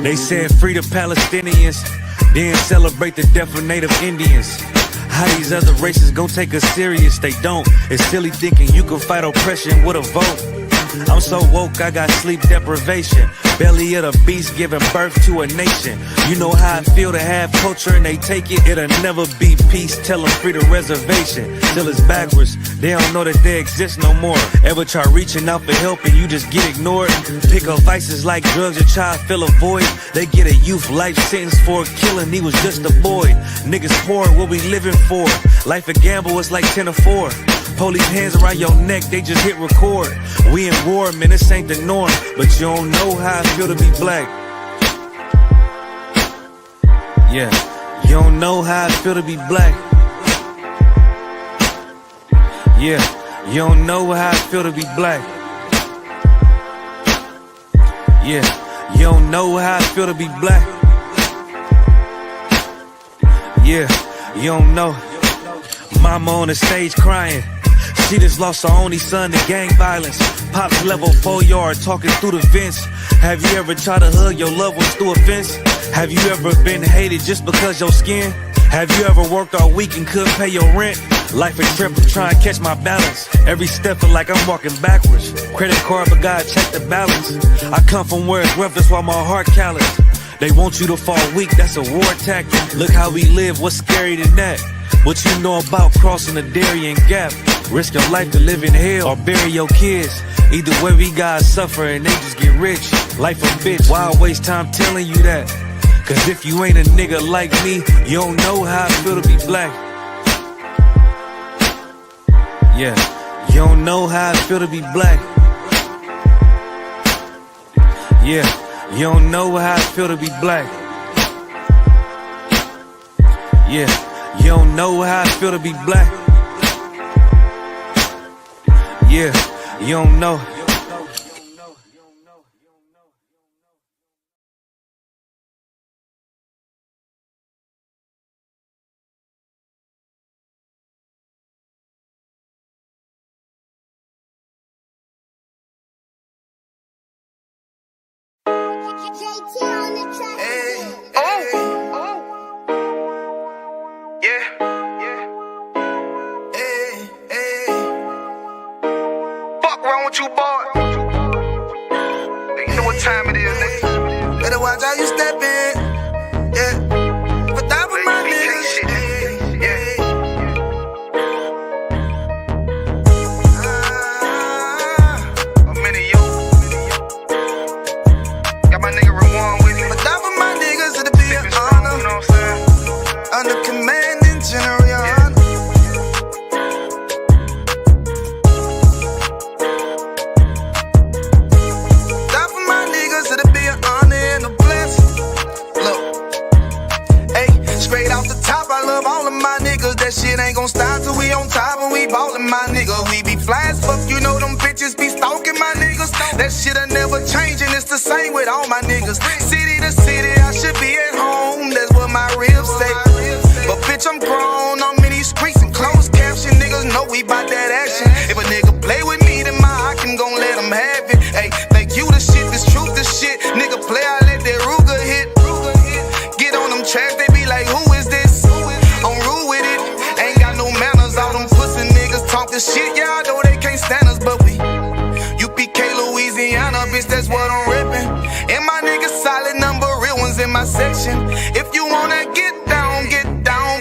They said free the Palestinians, then celebrate the death of native Indians. How these other races gon' take us serious? They don't. It's silly thinking you can fight oppression with a vote. I'm so woke, I got sleep deprivation. Belly of the beast giving birth to a nation. You know how I feel to have culture and they take it. It'll never be peace, tell them free the reservation. Till it's backwards, they don't know that they exist no more. Ever try reaching out for help and you just get ignored? Pick up vices like drugs, a child fill a void. They get a youth life sentence for a killing, he was just a boy. Niggas poor, what we living for? Life a gamble, it's like 10 or 4. Police hands around your neck, they just hit record. We in war, man, this ain't the norm. But you don't know how I feel to be black. Yeah, you don't know how I feel to be black. Yeah, you don't know how I feel to be black. Yeah, you don't know how I feel to be black. Yeah, you don't know. Mama on the stage crying. She just lost her only son to gang violence. Pops level 4 yard talking through the vents. Have you ever tried to hug your loved ones through a fence? Have you ever been hated just because your skin? Have you ever worked all week and couldn't pay your rent? Life a trip, I'm trying to catch my balance. Every step feel like I'm walking backwards. Credit card, but God check the balance. I come from where it's rough, that's why my heart callous. They want you to fall weak, that's a war tactic. Look how we live, what's scary than that? What you know about crossing the Darien Gap? Risk your life to live in hell or bury your kids. Either way we gotta suffer and they just get rich. Life a bitch, why I waste time telling you that? Cause if you ain't a nigga like me, you don't know how I feel to be black. Yeah, you don't know how I feel to be black. Yeah, you don't know how I feel to be black. Yeah, you don't know how I feel to be black. Yeah, you don't know. You boy, you know what time it is, nigga. Better watch how you step in, yeah. But that was my nigga, yeah. I'm in you. Got my nigga Rawan with me. But that was my niggas, it'll be an honor. You know what I'm saying? Under commanding General. That shit ain't gon' stop till we on top and we ballin', my nigga. We be fly as fuck, you know them bitches be stalking my niggas. That shit'll never change and it's the same with all my niggas. City to city, I should be at home, that's what my ribs say. But bitch, I'm grown, I'm in these streets and closed caption. Niggas know we bout that action. If a nigga play with me, then my Hakim gon' let him have it. Hey, think you the shit, this truth the shit. Nigga play, I let that Ruger hit. Get on them tracks, they be like, who is this? I'm rude with it. All them pussy niggas talkin' shit, yeah, I know they can't stand us, but we UPK, Louisiana, bitch, that's what I'm reppin'. And my niggas solid number, real ones in my section. If you wanna get down,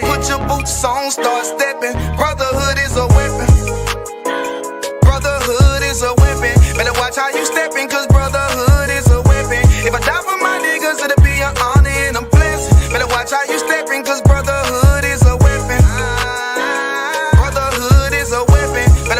put your boots on, start steppin'. Brotherhood is a weapon. Brotherhood is a weapon. Better watch how you steppin', cause brotherhood is a weapon. If I die for my niggas, it'll be an honor and a blessing. Better watch how you steppin', cause brotherhood is a weapon.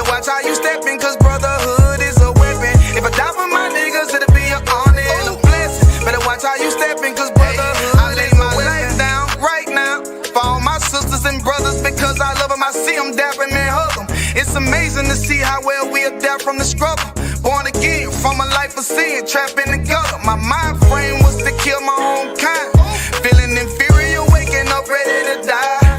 Watch how you steppin', cause brotherhood is a weapon. If I die for my niggas, it'll be an honor and a blessing. Better watch how you steppin', cause brotherhood I lay my life down right now for all my sisters and brothers, because I love them, I see them dapping and hug them. It's amazing to see how well we adapt from the struggle. Born again from a life of sin, trapped in the gutter. My mind frame was to kill my own kind. Feeling inferior, waking up ready to die.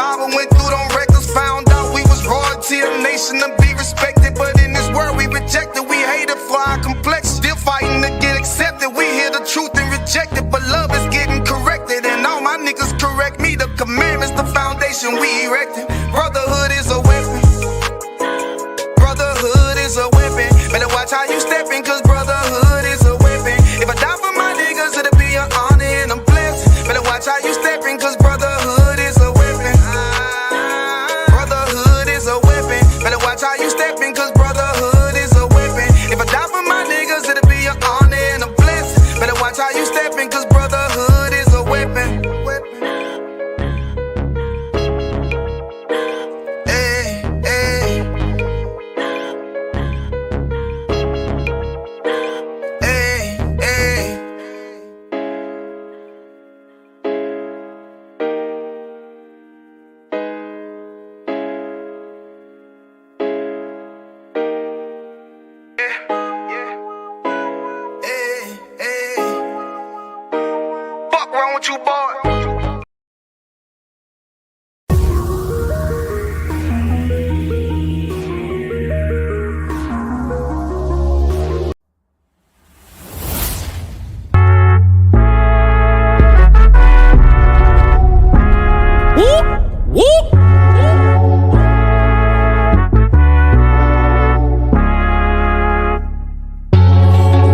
Bible, went through them records, found out we was royalty, a nation to be respected. But in this world we rejected, we hated for our complexion. Still fighting to get accepted, we hear the truth and reject it. But love is getting corrected, and all my niggas correct me. The commandments, the foundation we erected. Brotherhood is a weapon. Brotherhood is a weapon. Better watch how you steppin', cause brotherhood is a weapon. If I die for my niggas, it'll be an honor and I'm blessed. Better watch how you steppin', cause brotherhood is a weapon. Brotherhood is a weapon. Better watch how you steppin', cause brotherhood is a weapon. If I die for my niggas, it'll be an honor and I'm blessed. Better watch how you steppin', cause brotherhood is a weapon. Fuck wrong with you, boy?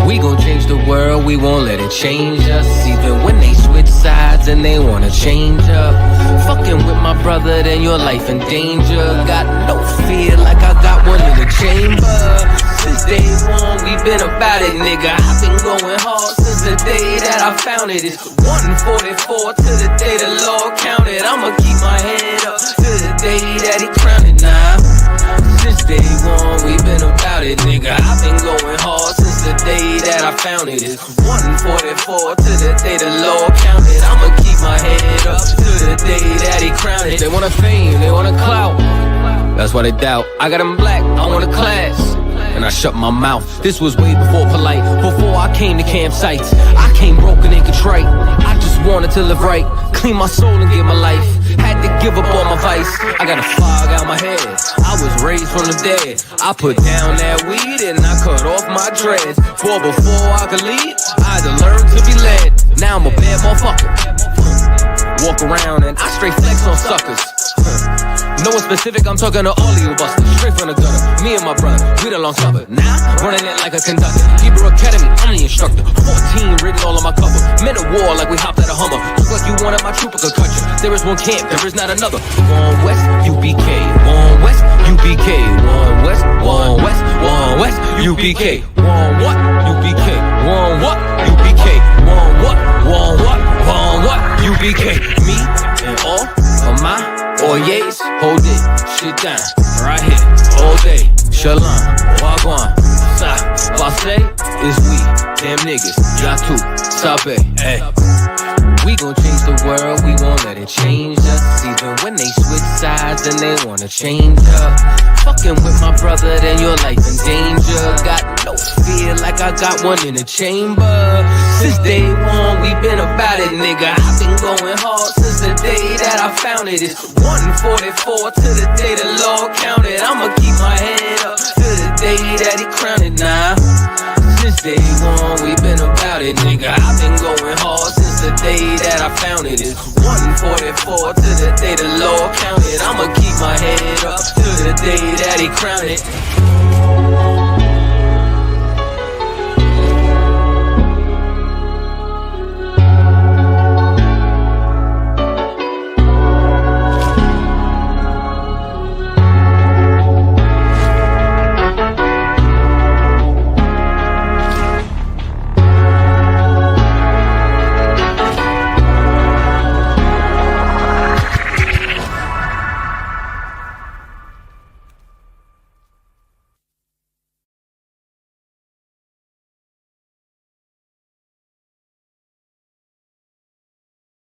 We gon' change the world, we won't let it change us. Even when they switch sides and they wanna change up. Fucking with my brother, then your life in danger. Got no fear like I got one in the chamber. Since day one, we been about it, nigga. I've been going hard since the day that I found it. It's 144 to the day the Lord counted. I'ma keep my head up to the day that he crowned it now. Since day one, we been about it, nigga. I've been going hard since the day that I found it. It's 144 to the day the Lord counted. I'ma keep my head up to the day that he crowned it. They want a fame, they want a clout. That's why they doubt. I got them black, I want a class. And I shut my mouth. This was way before polite, before I came to campsites. I came broken and contrite. I just wanted to live right, clean my soul and give my life. Had to give up all my vice. I got a fog out my head. I was raised from the dead. I put down that weed and I cut off my dreads. For before I could lead, I had to learn to be led. Now I'm a bad motherfucker. Walk around and I straight flex on suckers. No one specific, I'm talking to all of you busters. Straight from the gutter, me and my brother, we the long supper. Now, running it like a conductor. Hebrew Academy, I'm the instructor. 14 written all on my cover. Men of war like we hopped out of Hummer. Look like you wanted my trooper could cut you. There is one camp, there is not another. One West, UPK. One West, UPK. One West, one West, one West, UPK. One what? UPK. One what? UPK. One what? One what? One what? UPK. Me and all of my Oyes, hold it, shit down, right here, all day. Shalom, wagwan, sa, passe, is we, damn niggas, yatu, sabe, ay. We gon' change the world, we won't let it change us. Even when they switch sides and they wanna change up. Fucking with my brother, then your life in danger. Got no fear like I got one in the chamber. Since day one, we been about it, nigga. I've been going hard since the day that I found it. It's 144 to the day the Lord counted. I'ma keep my head up to the day that he crowned it now. Since day one, we been about it, nigga. I've been going hard since the day that I found it. It's 144 to the day the Lord counted. I'ma keep my head up to the day that he crowned it.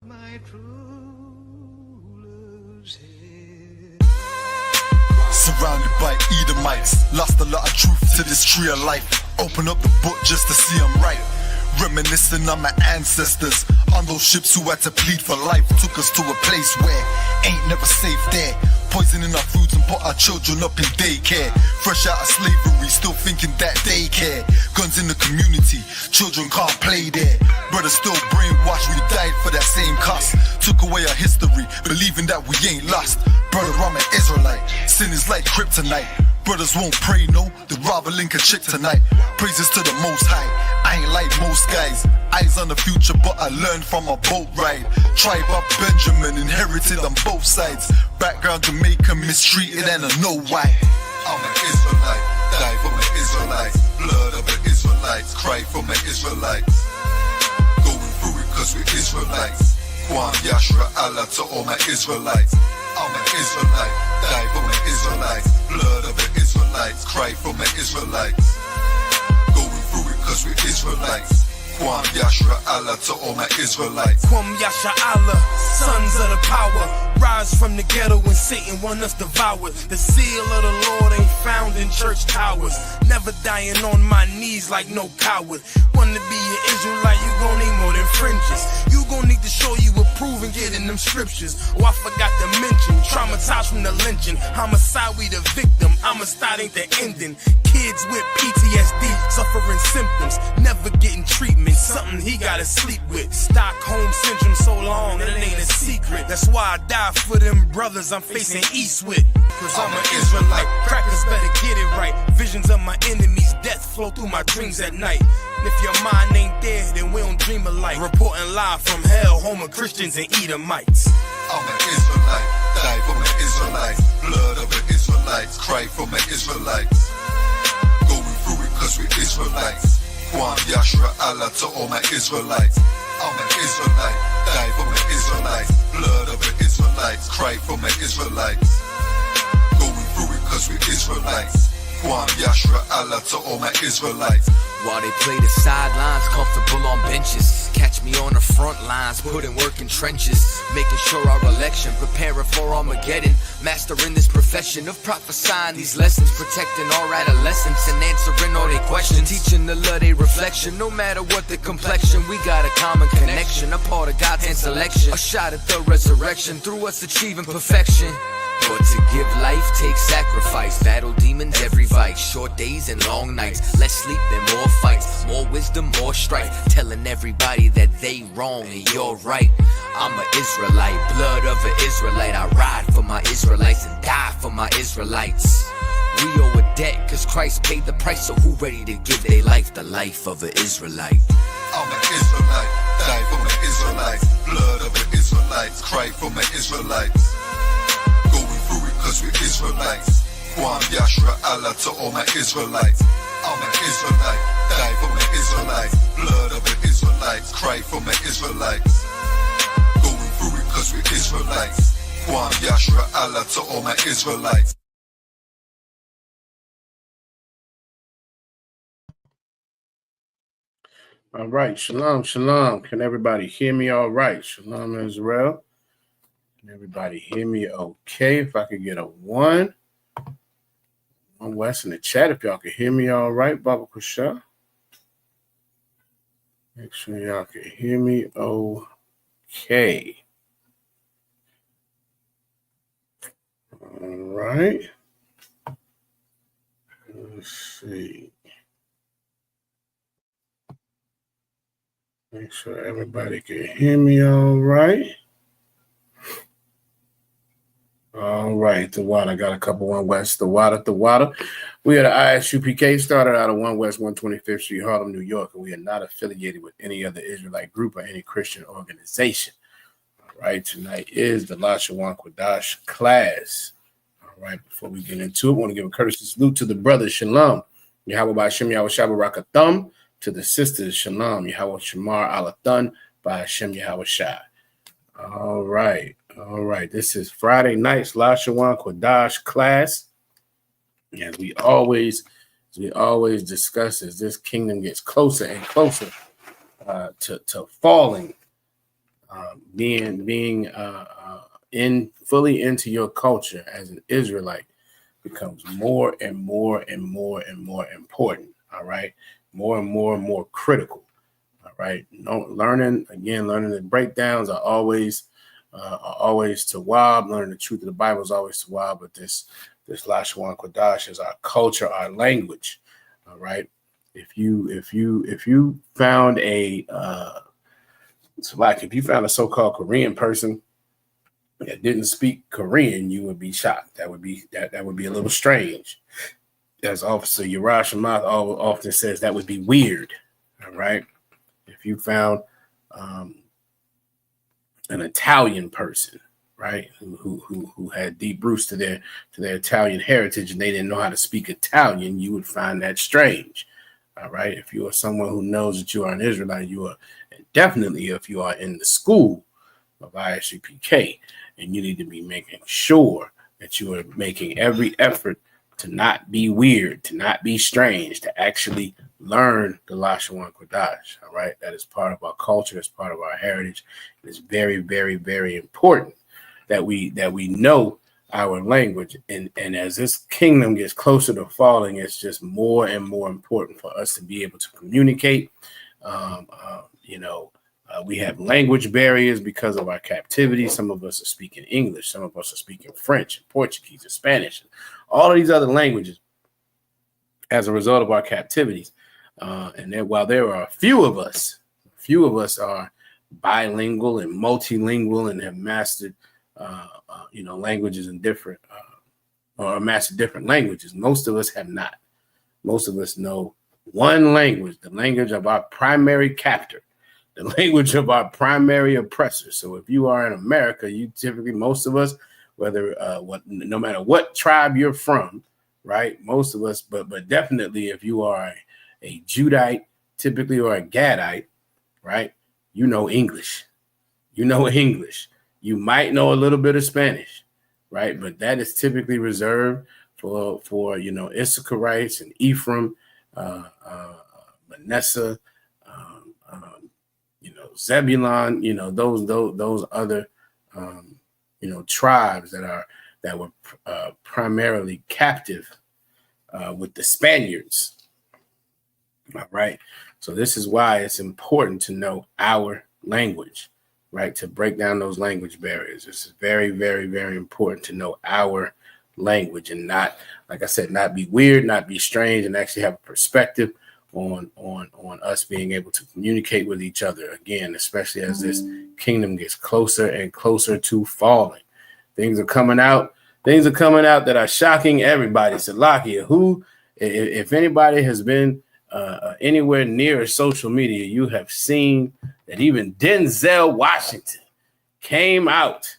My true love's here. Surrounded by Edomites, lost a lot of truth to this tree of life. Open up the book just to see I'm right. Reminiscing on my ancestors, On those ships who had to plead for life, took us to a place where ain't never safe there. Poisoning our foods and put our children up in daycare. Fresh out of slavery, still thinking that they care. Guns in the community, children can't play there. Brothers still brainwashed, we died for that same cost. Took away our history, believing that we ain't lost. Brother, I'm an Israelite, sin is like kryptonite. Brothers won't pray, no, they'd rather link a chick tonight. Praises to the Most High, I ain't like most guys. Eyes on the future, but I learned from a boat ride. Tribe of Benjamin, inherited on both sides. Background Jamaica, mistreated and I know why. I'm an Israelite, die for my Israelites. Blood of the Israelites, cry for my Israelites. Going through it cause we're Israelites. Kwam Yashra Allah to all my Israelites. I'm an Israelite, die for my Israelites. Blood of the Israelites, cry for my Israelites. Going through it cause we're Israelites. Kwam Yashra Allah to all my Israelites. Kwam Yasha Allah, sons of the power. Rise from the ghetto when Satan want us devoured. The seal of the Lord ain't found in church towers. Never dying on my knees like no coward. Wanna be an Israelite, you gon' need more than fringes. You gon' need to show you approve and get in them scriptures. Oh, I forgot to mention, traumatized from the lynching. Homicide, we the victim. Homicide ain't the ending. Kids with PTSD, suffering symptoms, never getting treatment. Something he gotta sleep with. Stockholm syndrome so long that it ain't a secret. That's why I die for them brothers I'm facing east with. Cause I'm an Israelite. Crackers better get it right. Visions of my enemies, death flow through my dreams at night. And if your mind ain't there, then we don't dream alike. Reporting live from hell, home of Christians and Edomites. I'm an Israelite, die for my Israelites. Blood of the Israelites, cry for my Israelites. Going through it cause we're Israelites. Kwam Yashra Allah to all my Israelites. I'm an Israelite, die for my Israelites. Blood of the Israelites, cry for my Israelites. Going through it cause we're Israelites. Kwam Yashra Allah to all my Israelites. While they play the sidelines, comfortable on benches. Catch me on the front lines, putting work in trenches. Making sure our election, preparing for Armageddon. Mastering this profession of prophesying these lessons. Protecting our adolescents and answering all their questions. Teaching the love they reflection, no matter what the complexion. We got a common connection, a part of God's hand selection. A shot at the resurrection, through us achieving perfection. But to give life takes sacrifice. Battle demons every vice. Short days and long nights. Less sleep and more fights. More wisdom, more strife. Telling everybody that they wrong and you're right. I'm an Israelite, blood of an Israelite. I ride for my Israelites and die for my Israelites. We owe a debt cause Christ paid the price. So who ready to give their life the life of an Israelite? I'm an Israelite, die for my Israelites. Blood of the Israelites, cry for my Israelites. Going through it cause we're Israelites. Kwam Yashra Allah to all my Israelites. I'm an Israelite, die for my Israelites. Blood of the Israelites, cry for my Israelites. Going through it cause we're Israelites. Kwam Yashra Allah to all my Israelites. All right, shalom, shalom. Can everybody hear me all right? Shalom, Israel. Can everybody hear me okay? If I could get a one West in the chat, if y'all can hear me all right, Baba Kusha. Make sure y'all can hear me okay. All right. Let's see. Make sure everybody can hear me all right. All right, the water. I got a couple One West. The water. We are the ISUPK, started out of 1 West 125th Street, Harlem, New York, and we are not affiliated with any other Israelite group or any Christian organization. All right, tonight is the Lashawan Qadash class. All right, before we get into it, I want to give a courtesy salute to the brothers. Shalom. Yahweh by Hashem Yahweh Shabbat Rakatham. To the sisters. Shalom. Yahweh Shamar Alathun by Hashem Yahweh Shai. All right. This is Friday night's Lashawan Qadash class. And we always discuss as this kingdom gets closer and closer to falling, being fully into your culture as an Israelite becomes more and more important. All right, more and more critical. All right? No, learning the breakdowns are always Tawab. Learning the truth of the Bible is always Tawab. But this Lashawan Qadash is our culture, our language. All right. If you found a if you found a so-called Korean person that didn't speak Korean, you would be shocked. That would be a little strange. As Officer Urash Amath often says, that would be weird. All right. If you found an Italian person, right, who had deep roots to their Italian heritage, and they didn't know how to speak Italian, you would find that strange. All right. If you are someone who knows that you are an Israelite, you are definitely, if you are in the school of ISUPK, and you need to be making sure that you are making every effort to not be weird, to not be strange, to actually learn the Lashawan Qadash. All right. That is part of our culture. It's part of our heritage. It is very, very, very important that we know our language. And as this kingdom gets closer to falling, it's just more and more important for us to be able to communicate. We have language barriers because of our captivity. Some of us are speaking English. Some of us are speaking French and Portuguese and Spanish, and all of these other languages as a result of our captivities. And then while there are a few of us are bilingual and multilingual and have mastered, languages in different, or mastered different languages. Most of us have not. Most of us know one language, the language of our primary captor, the language of our primary oppressor. So if you are in America, you typically, most of us, no matter what tribe you're from, right? Most of us, but definitely if you are a Judite, typically, or a Gadite, right? You know English. You know English. You might know a little bit of Spanish, right? But that is typically reserved for Issacharites and Ephraim, Manasseh, Zebulon, those other tribes that were primarily captive with the Spaniards. All right. So this is why it's important to know our language, right? To break down those language barriers. This is very, very, very important to know our language and not, like I said, not be weird, not be strange, and actually have a perspective on us being able to communicate with each other again, especially as this kingdom gets closer and closer to falling. Things are coming out that are shocking everybody. Salakia, if anybody has been anywhere near social media, you have seen that even Denzel Washington came out.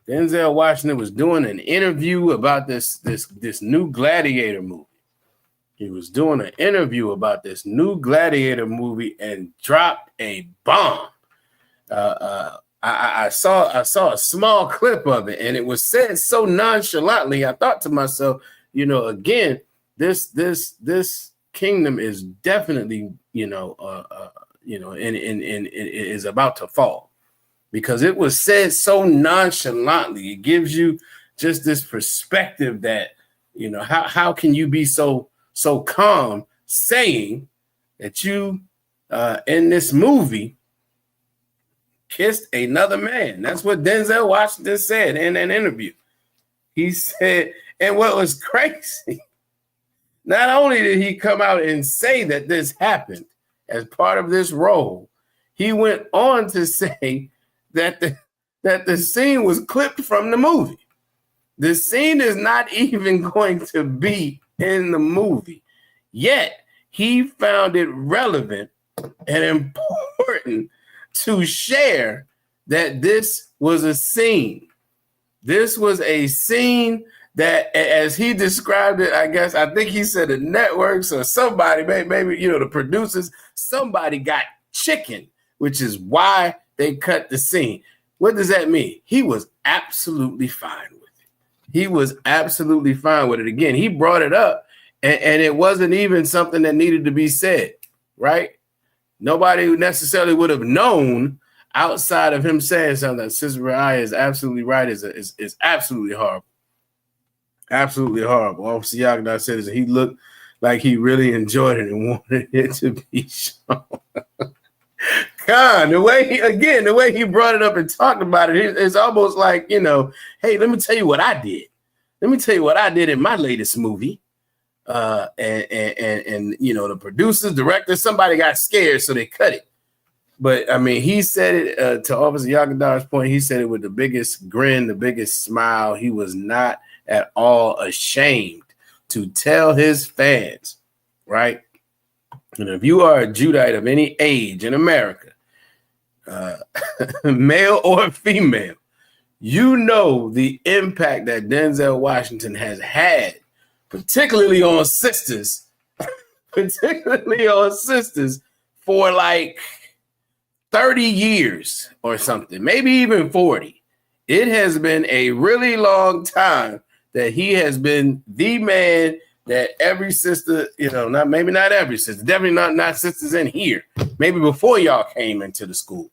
Denzel Washington was doing an interview about this new Gladiator movie. He was doing an interview about this new Gladiator movie and dropped a bomb. I saw a small clip of it, and it was said so nonchalantly. I thought to myself, again, this kingdom is definitely, is about to fall, because it was said so nonchalantly. It gives you just this perspective that, how can you be so calm saying that you in this movie kissed another man? That's what Denzel Washington said in an interview. He said, and what was crazy, not only did he come out and say that this happened as part of this role, he went on to say that the scene was clipped from the movie. The scene is not even going to be in the movie. Yet he found it relevant and important to share that this was a scene. This was a scene that, as he described it, I think he said the networks or somebody, maybe the producers, somebody got chicken, which is why they cut the scene. What does that mean? He was absolutely fine with it. He was absolutely fine with it. Again, he brought it up, and it wasn't even something that needed to be said, right? Nobody necessarily would have known outside of him saying something. That Sister Raya is absolutely right. Is absolutely horrible. Absolutely horrible. Officer Yagna said that he looked like he really enjoyed it and wanted it to be shown. Khan, the way he brought it up and talked about it, it's almost like, you know, hey, let me tell you what I did. Let me tell you what I did in my latest movie. And you know, the producers, directors, somebody got scared, so they cut it. But I mean, he said it to Officer Yagadar's point. He said it with the biggest grin, the biggest smile. He was not at all ashamed to tell his fans, right? And if you are a Judite of any age in America, male or female, you know the impact that Denzel Washington has had, particularly on sisters, for like 30 years or something, maybe even 40. It has been a really long time that he has been the man that every sister, you know, maybe not every sister, definitely not sisters in here, maybe before y'all came into the school,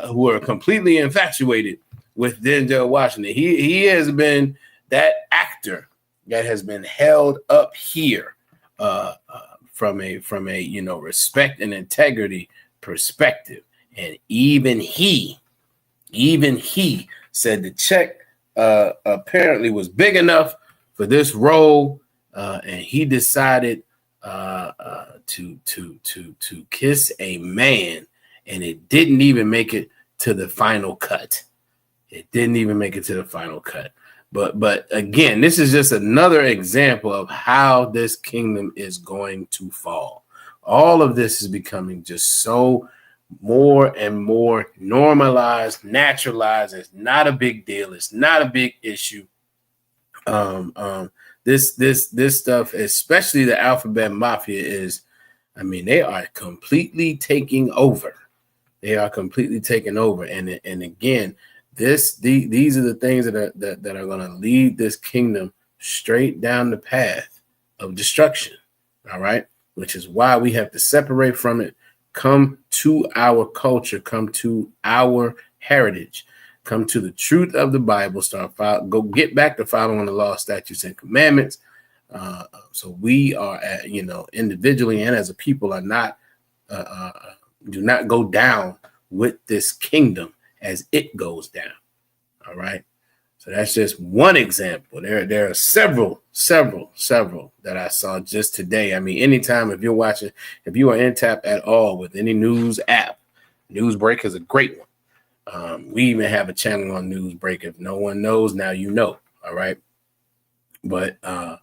who are completely infatuated with Denzel Washington. He has been that actor that has been held up here from a you know, respect and integrity perspective. And even he said the check apparently was big enough for this role, and he decided to kiss a man, and it didn't even make it to the final cut. But again, this is just another example of how this kingdom is going to fall. All of this is becoming just so more and more normalized, naturalized. It's not a big deal. It's not a big issue. This stuff, especially the alphabet mafia, is, I mean, they are completely taking over. And again, these are the things that are going to lead this kingdom straight down the path of destruction. All right, which is why we have to separate from it. Come to our culture, come to our heritage, come to the truth of the Bible, go get back to following the law, statutes, and commandments. So we are, you know, individually and as a people are not, do not go down with this kingdom as it goes down. All right. So that's just one example. There are several that I saw just today. I mean, anytime if you are in tap at all with any news app, Newsbreak is a great one. We even have a channel on Newsbreak. If no one knows, now you know. All right. But the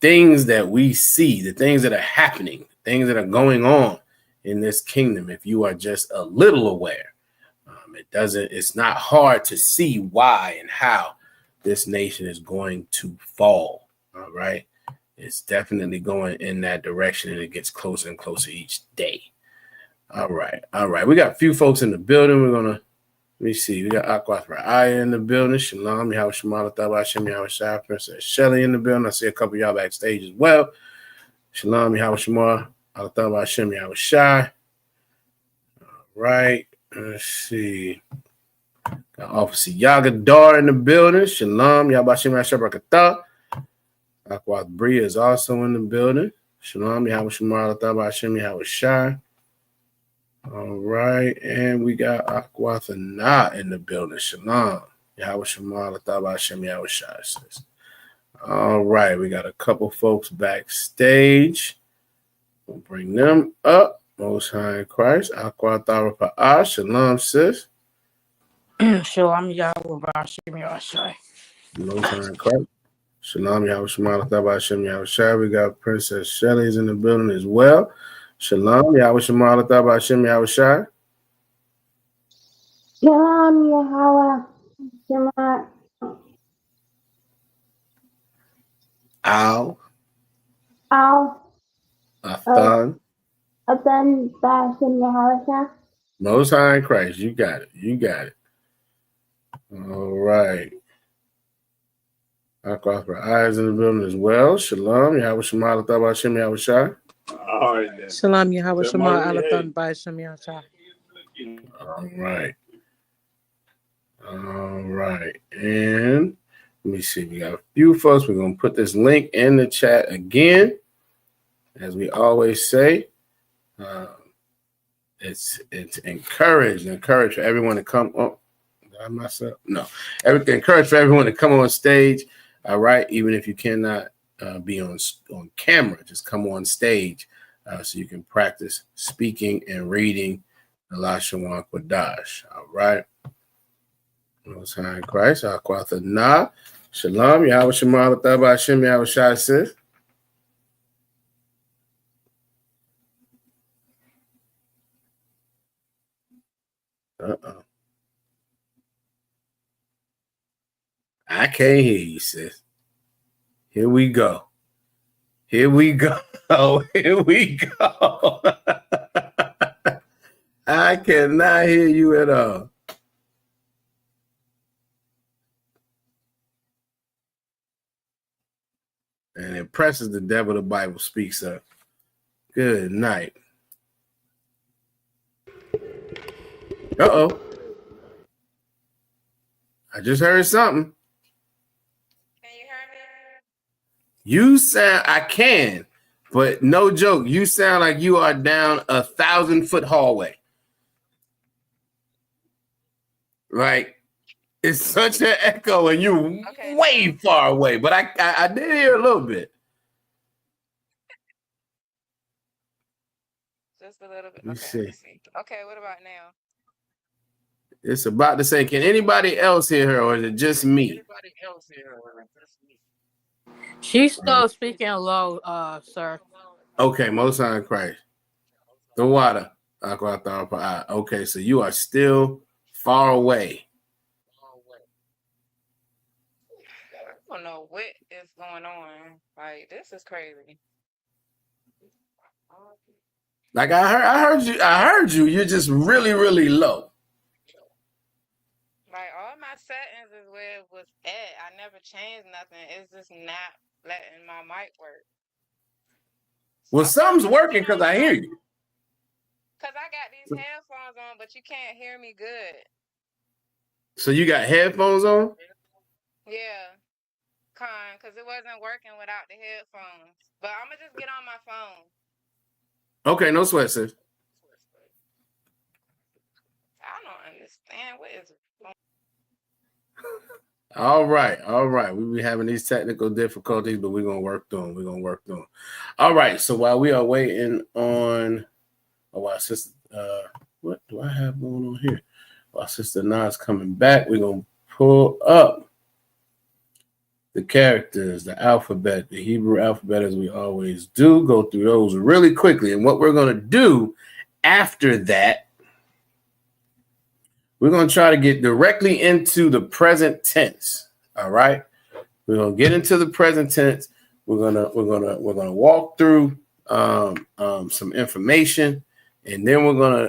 things that we see, the things that are happening, things that are going on in this kingdom, if you are just a little aware, it's not hard to see why and how this nation is going to fall. All right. It's definitely going in that direction, and it gets closer and closer each day. All right. We got a few folks in the building. Let me see. We got Aquath Ra'aya in the building. Shalom, Yahweh Shemala Thabah Hashem Yahweh Shai, Princess Shelly in the building. I see a couple of y'all backstage as well. Shalom, Yahweh Shemala Thabah Hashem Yahweh Shai. All right. Let's see. Got Officer Yagadar in the building. Shalom, Yahweh Hashem Yahweh Shai Barakatah. Aquath Bria is also in the building. Shalom, Yahweh Shemala Thabah Hashem Yahweh Shai. All right, and we got Aquath Anah in the building. Shalom. Yahweh Shemala Thabah Hashem Yahweh Shai says. All right, we got a couple folks backstage. We'll bring them up. Most High in Christ. Aquath Arapa'ah. Shalom, sis. Shalom, Yahweh Hashem Yahweh Shai. Most High in Christ. Shalom, Yahweh Shemala Thabah Hashem Yahweh Shai. We got Princess Shelly's in the building as well. Shalom, Yahweh Shemala Thabah Hashem Yahweh Shai. Shalom, Yahweh Shema. Al. Athan. Athan Hashem Yahweh Shai. Most High in Christ. You got it. All right. Aquath Ra'aya in the building as well. Shalom, Yahweh Shemala Thabah Hashem Yahweh Shai. All right, then. Shalom, Yahweh Shema Alathan by Hashem Yahweh Shai. All right. And let me see. We got a few folks. We're going to put this link in the chat again. As we always say, It's encouraged for everyone to come. Oh, did I mess up? No, encouraged for everyone to come on stage. All right, even if you cannot be on camera, just come on stage so you can practice speaking and reading the Lashawan Qadash. All right. Most High in Christ, Akwatha Na, Shalom, Yahweh Shema, Taba Hashem, Yahweh Shai Sith. I can't hear you, sis. Here we go. Here we go. Here we go. I cannot hear you at all. And it presses the devil the Bible speaks up. Good night. Uh-oh. I just heard something. Can you hear me? You sound, I can, but no joke. You sound like you are down 1,000-foot hallway. Like, it's such an echo and you're way far away. But I did hear a little bit. Just a little bit. Let me Okay, see. Okay, what about now? It's about to say, can anybody else hear her or is it just me? She's still speaking low, sir. Okay, Most High in Christ. The water. Okay, so you are still far away. I don't know what is going on. Like, this is crazy. Like I heard you. You're just really, really low. Like, all my settings is where it was at. I never changed nothing. It's just not letting my mic work. Well, something's working because I hear you. Because I got these headphones on, but you can't hear me good. So you got headphones on? Yeah. Because it wasn't working without the headphones. But I'm going to just get on my phone. Okay, no sweat, sis. I don't understand. What is going on? All right. We be having these technical difficulties, but we're going to work through them. All right, so while we are waiting on... Oh, wow, sister... what do I have going on here? While Sister Nas coming back, we're going to pull up the characters, the alphabet, the Hebrew alphabet, as we always do. Go through those really quickly. And what we're going to do after that, we're going to try to get directly into the present tense. All right. We're going to get into the present tense. We're going to walk through some information, and then we're going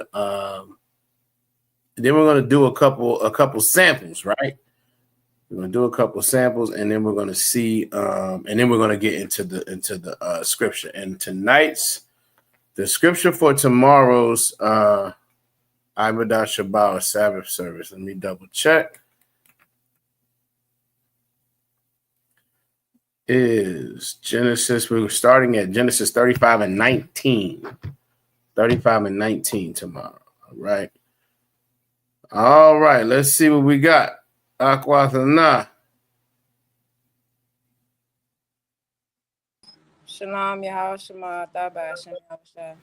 to do a couple samples, right? We're going to do a couple samples, and then we're going to see, and then we're going to get into the scripture. And the scripture for tomorrow's Ibadah Shabbat Sabbath service. Let me double check. Is Genesis. We were starting at Genesis 35 and 19. 35 and 19 tomorrow. All right. Let's see what we got. Akwathana. Shalom, Yahweh Shema, Taba Hashem, Yahweh Shai.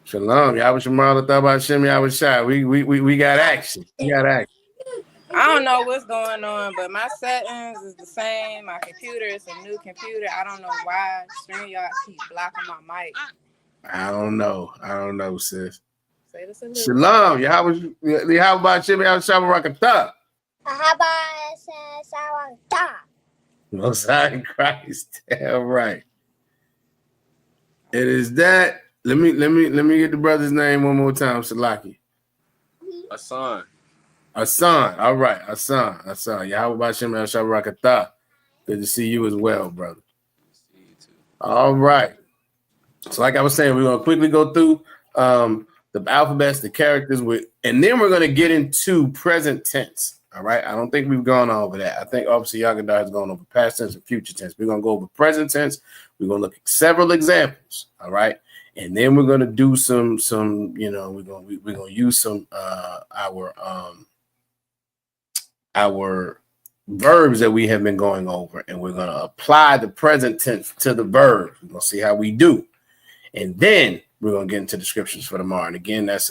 Shalom, Yahweh Shema, Taba Hashem, Yahweh Shai. We got action. I don't know what's going on, but my settings is the same. My computer is a new computer. I don't know why StreamYard keep blocking my mic. I don't know, sis. Say this a little. Shalom, Yahweh Hashem, Yahweh Shai, Barakatah. Most High in Christ. All right. It is that. Let me get the brother's name one more time, Salaki. Hassan. All right, Hassan. Yahweh Hashem El Shabrakatah. Good to see you as well, brother. See you too. All right. So like I was saying, we're going to quickly go through the alphabets, the characters, and then we're going to get into present tense. All right. I don't think we've gone over that. I think obviously Yagadah has gone over past tense and future tense. We're going to go over present tense. We're going to look at several examples. All right. And then we're gonna do some we're gonna use some our verbs that we have been going over, and we're gonna apply the present tense to the verb. We're gonna see how we do, and then we're gonna get into descriptions for tomorrow. And again, that's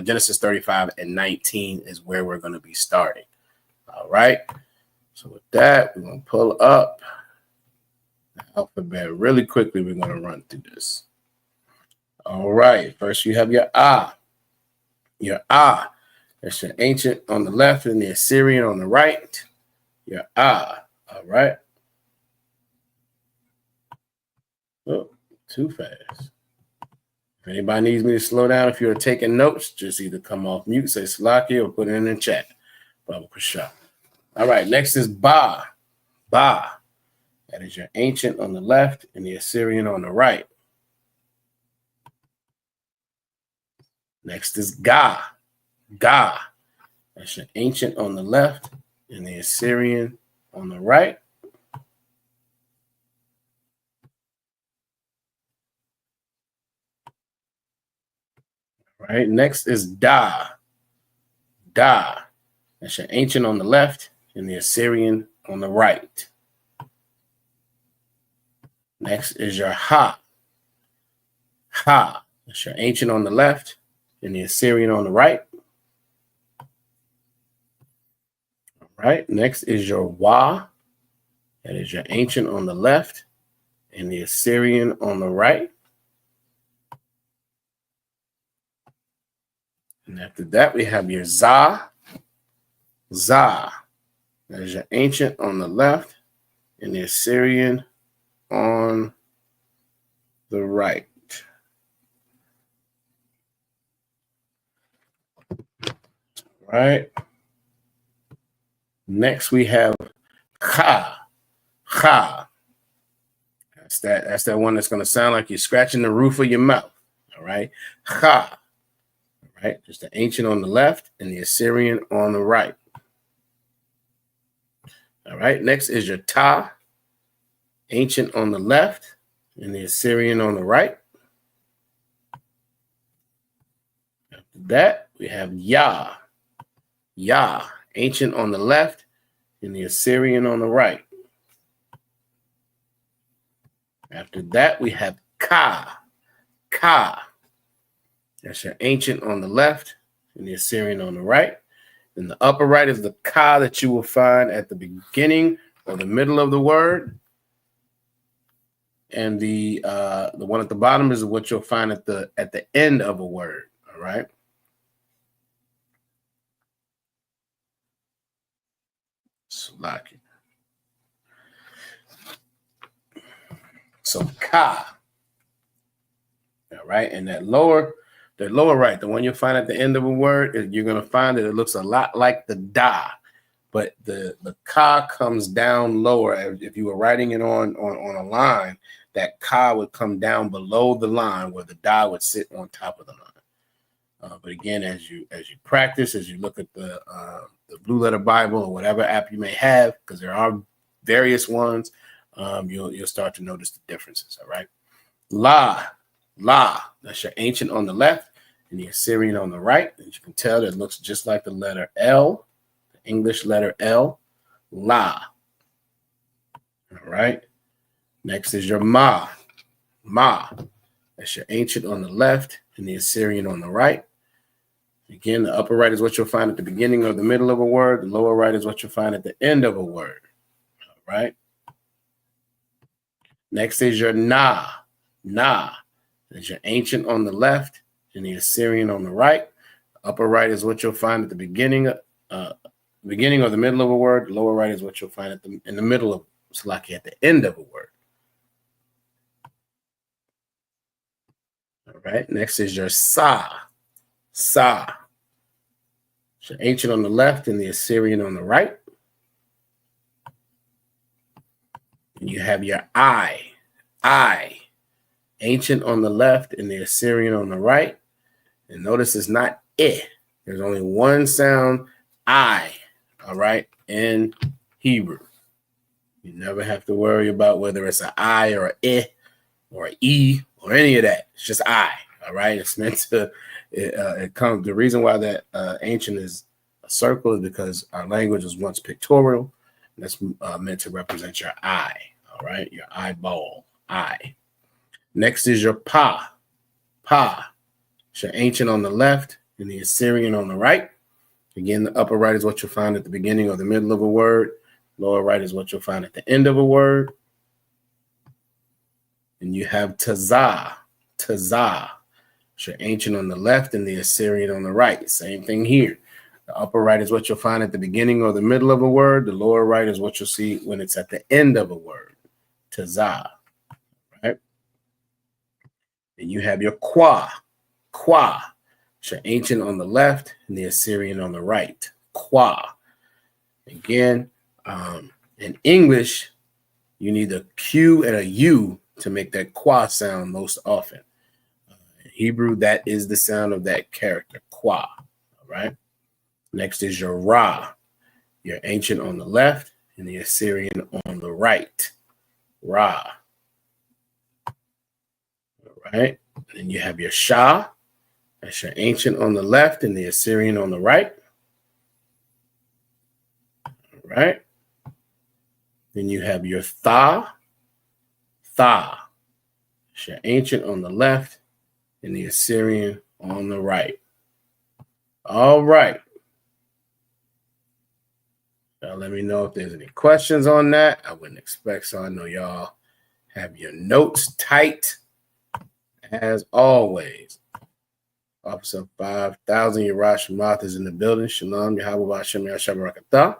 Genesis 35 and 19 is where we're gonna be starting. All right. So with that, we're gonna pull up the alphabet really quickly. We're gonna run through this. All right. First, you have your ah. Your ah. That's your ancient on the left and the Assyrian on the right. Your ah. All right. Oh, too fast. If anybody needs me to slow down, if you're taking notes, just either come off mute, say Salaki, or put it in the chat. Baba Kasha. All right. Next is ba. Ba. That is your ancient on the left and the Assyrian on the right. Next is Ga. Ga. That's your ancient on the left and the Assyrian on the right. All right. Next is Da. Da. That's your ancient on the left and the Assyrian on the right. Next is your Ha. Ha. That's your ancient on the left and the Assyrian on the right. All right. Next is your Wa. That is your ancient on the left and the Assyrian on the right. And after that, we have your Za. Za. That is your ancient on the left and the Assyrian on the right. Right. Next we have Kha. Kha. That's that one that's going to sound like you're scratching the roof of your mouth. All right. Kha. All right. Just the ancient on the left and the Assyrian on the right. All right. Next is your Ta. Ancient on the left and the Assyrian on the right. After that, we have Ya. Ya, ancient on the left and the Assyrian on the right. After that, we have Ka. Ka. That's your ancient on the left and the Assyrian on the right. And the upper right is the Ka that you will find at the beginning or the middle of the word. And the one at the bottom is what you'll find at the end of a word. All right. So Ka. All right. And that lower right, the one you'll find at the end of a word, you're going to find that it looks a lot like the Da, but the Ka comes down lower. If you were writing it on a line, that Ka would come down below the line where the Da would sit on top of the line. But again, as you practice, as you look at the Blue Letter Bible or whatever app you may have, because there are various ones, you'll start to notice the differences. All right. La, that's your ancient on the left and the Assyrian on the right. As you can tell, it looks just like the letter L, the English letter L. La. All right. Next is your Ma. Ma. That's your ancient on the left and the Assyrian on the right. Again, the upper right is what you'll find at the beginning or the middle of a word. The lower right is what you'll find at the end of a word. All right. Next is your Na. Na. That's your ancient on the left and the Assyrian on the right. The upper right is what you'll find at the beginning or the middle of a word. The lower right is what you'll find in the middle of Salaki at the end of a word. All right. Next is your Sa. Sa. It's your ancient on the left and the Assyrian on the right. And you have your I. Ancient on the left and the Assyrian on the right. And notice it's not I. There's only one sound, I, all right, in Hebrew. You never have to worry about whether it's an I or an I or an E or or any of that. It's just I. All right. It's meant to. It comes. The reason why that ancient is a circle is because our language was once pictorial. And that's meant to represent your eye. All right, your eyeball. Eye. Next is your pa. Pa. It's your ancient on the left and the Assyrian on the right. Again, the upper right is what you'll find at the beginning or the middle of a word. Lower right is what you'll find at the end of a word. And you have tazah. Tazah. It's your ancient on the left and the Assyrian on the right. Same thing here. The upper right is what you'll find at the beginning or the middle of a word. The lower right is what you'll see when it's at the end of a word. Tazah. Right? And you have your qua. Qua. It's your ancient on the left and the Assyrian on the right. Qua. Again, in English, you need a Q and a U to make that qua sound most often. In Hebrew, that is the sound of that character, qua. All right. Next is your ra, your ancient on the left and the Assyrian on the right. Ra. All right. Then you have your shah. That's your ancient on the left and the Assyrian on the right. All right. Then you have your tha. Tha. It's your ancient on the left and the Assyrian on the right. All right. Now let me know if there's any questions on that. I wouldn't expect so. I know y'all have your notes tight as always. Officer 5,000, Yarash Math is in the building. Shalom, Yahweh Hashem Yashabarakatah.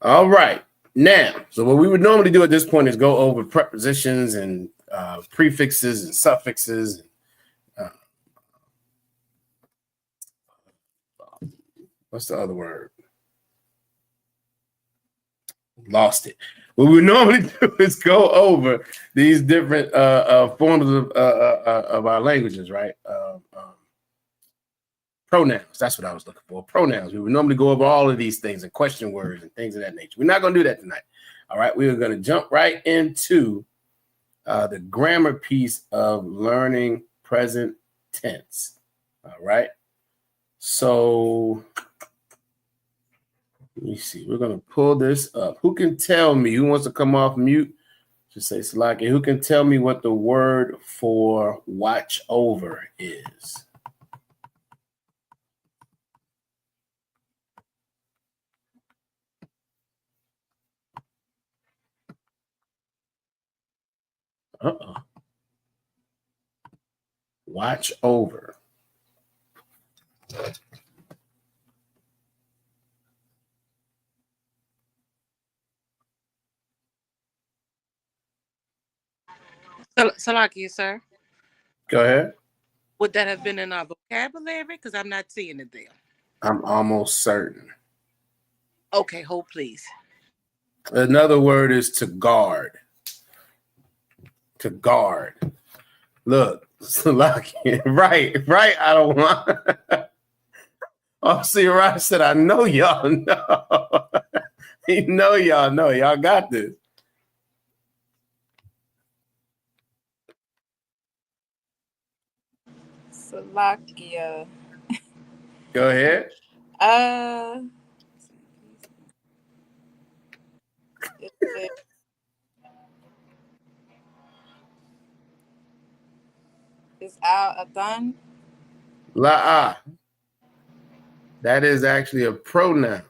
All right. Now, so what we would normally do at this point is go over prepositions and prefixes and suffixes. What's the other word? Lost it. What we normally do is go over these different forms of our languages, right? Pronouns. That's what I was looking for. Pronouns. We would normally go over all of these things and question words and things of that nature. We're not going to do that tonight. All right. We are going to jump right into the grammar piece of learning present tense. All right. So let me see. We're going to pull this up. Who can tell me? Who wants to come off mute? Just say Salaki. Who can tell me what the word for watch over is? Watch over. Salaki, sir. Go ahead. Would that have been in our vocabulary? Because I'm not seeing it there. I'm almost certain. Okay, hold please. Another word is to guard. To guard. Look, Salaki. Right. I don't want. Oh, see, Raj said, I know y'all know. You know y'all know. Y'all got this. Slovakia. Go ahead. Is out a gun? La'a. That is actually a pronoun.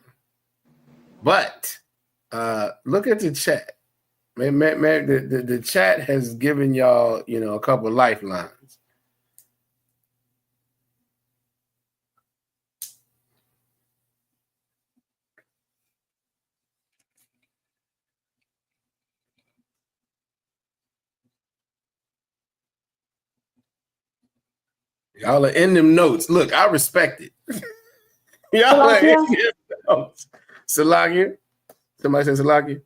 But look at the chat. Man, the chat has given y'all, a couple lifelines. Y'all are in them notes. Look, I respect it. Y'all are in them notes. Salakia. Somebody said Salakia.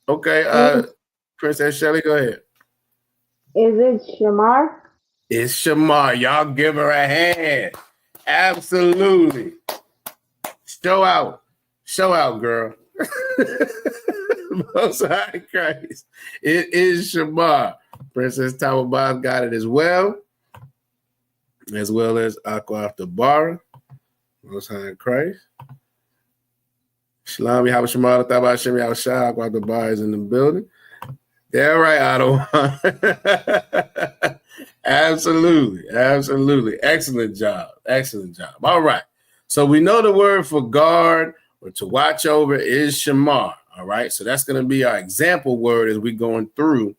Okay, Princess Shelley, go ahead. Is it Shamar? It's Shamar. Y'all give her a hand. Absolutely. Show out, girl. Most High Christ. It is Shamar. Princess Tawabaz got it as well as Aqua After Bara. Most High Christ. Shalom, Yahweh Shamar, Taba Shem, Yahweh Shah, Aqua After Bara is in the building. Yeah, right, Otto. Absolutely. Excellent job. All right. So we know the word for guard or to watch over is shamar. All right. So that's going to be our example word as we're going through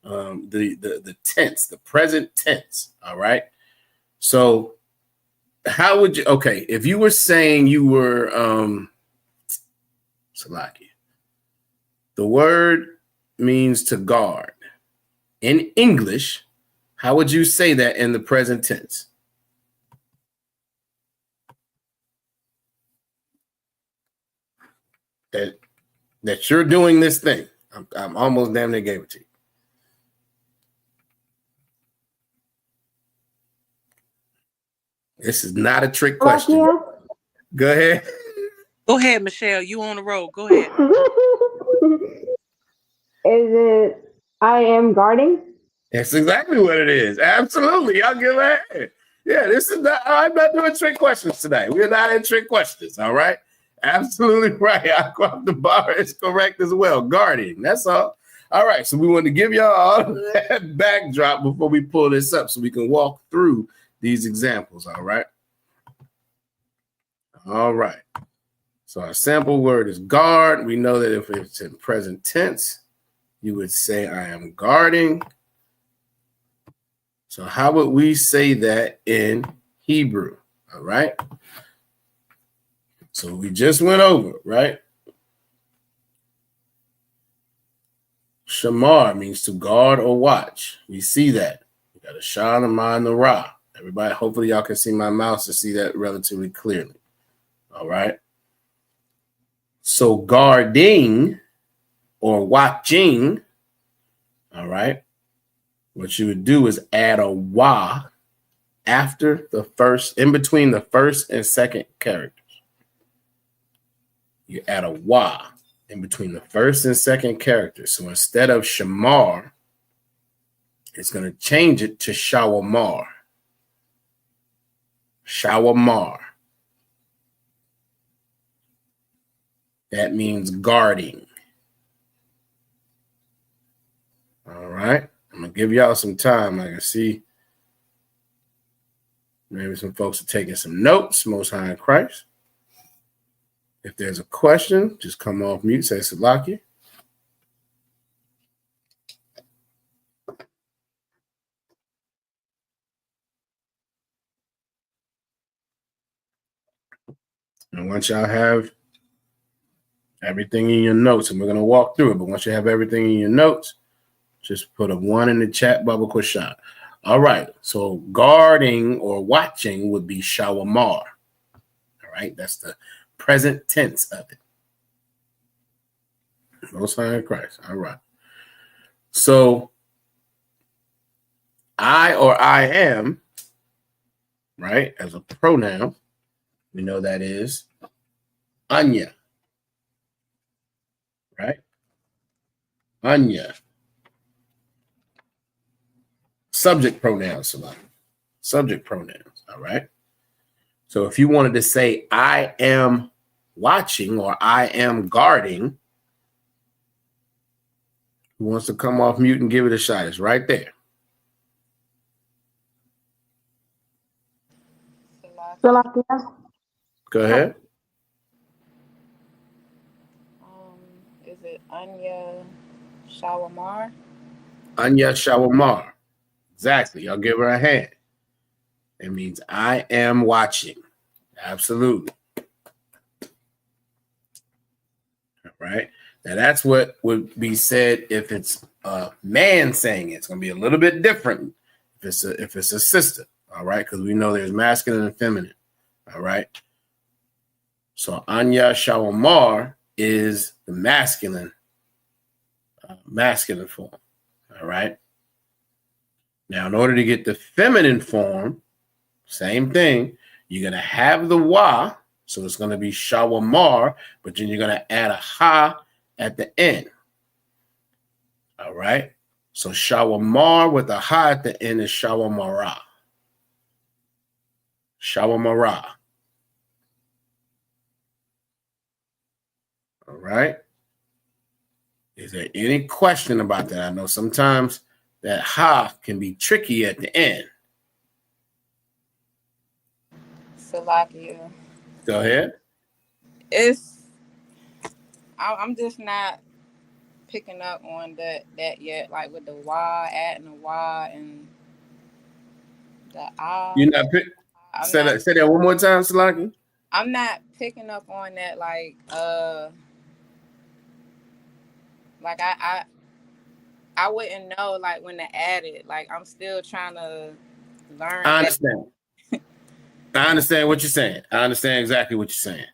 the tense, the present tense. All right. So how would you, okay, if you were saying you were, Salaki, the word means to guard. In English, how would you say that in the present tense? That you're doing this thing. I'm almost damn near gave it to you. This is not a trick question. Go ahead. Go ahead, Michelle. You on the road. Go ahead. Is it I am guarding? That's exactly what it is. Absolutely. I'll give a hand. Yeah, this is not, I'm not doing trick questions today. We're not in trick questions. All right. Absolutely right. Aqua the bar is correct as well. Guarding. That's all. All right. So we want to give y'all all that backdrop before we pull this up so we can walk through these examples. All right. All right. So our sample word is guard. We know that if it's in present tense, you would say I am guarding. So how would we say that in Hebrew? All right. So we just went over, right? Shamar means to guard or watch. We see that. We got a Shah, the Ma, and the Ra. Everybody, hopefully y'all can see my mouse to see that relatively clearly. All right. So guarding or watching, all right, what you would do is add a wa after the first, in between the first and second characters. You add a wa in between the first and second characters. So instead of shamar, it's going to change it to shawamar. Shawamar. That means guarding. All right. I'm going to give y'all some time. I can see maybe some folks are taking some notes. Most High in Christ. If there's a question, just come off mute, say Salaki. And once y'all have everything in your notes, and we're going to walk through it, but once you have everything in your notes, just put a 1 in the chat bubble question. All right. So guarding or watching would be shawamar. All right. That's the present tense of it. Most High in Christ. All right. So I or I am, right, as a pronoun, we know that is anya. Right? Anya. Subject pronouns, subject pronouns. All right. So if you wanted to say I am watching or I am guarding, who wants to come off mute and give it a shot? It's right there. Salakia. Go ahead. Is it Anya Shawamar? Anya Shawamar. Exactly. I'll give her a hand. It means I am watching. Absolutely. All right. Now that's what would be said if it's a man saying it. It's going to be a little bit different if it's a sister. All right. Because we know there's masculine and feminine. All right. So Anya Shawamar is the masculine form. All right. Now, in order to get the feminine form, same thing, you're going to have the wa So it's going to be shawamar, but then you're going to add a ha at the end. All right. So shawamar with a ha at the end is shawamara. Shawamara. All right. Is there any question about that? I know sometimes that ha can be tricky at the end. Salakia. Go ahead. I'm just not picking up on that yet, like with the Y, adding the Y and the I. You're not say that one more time, Salaki. I'm not picking up on that, like I wouldn't know like when to add it. Like I'm still trying to learn. I understand. I understand what you're saying. I understand exactly what you're saying.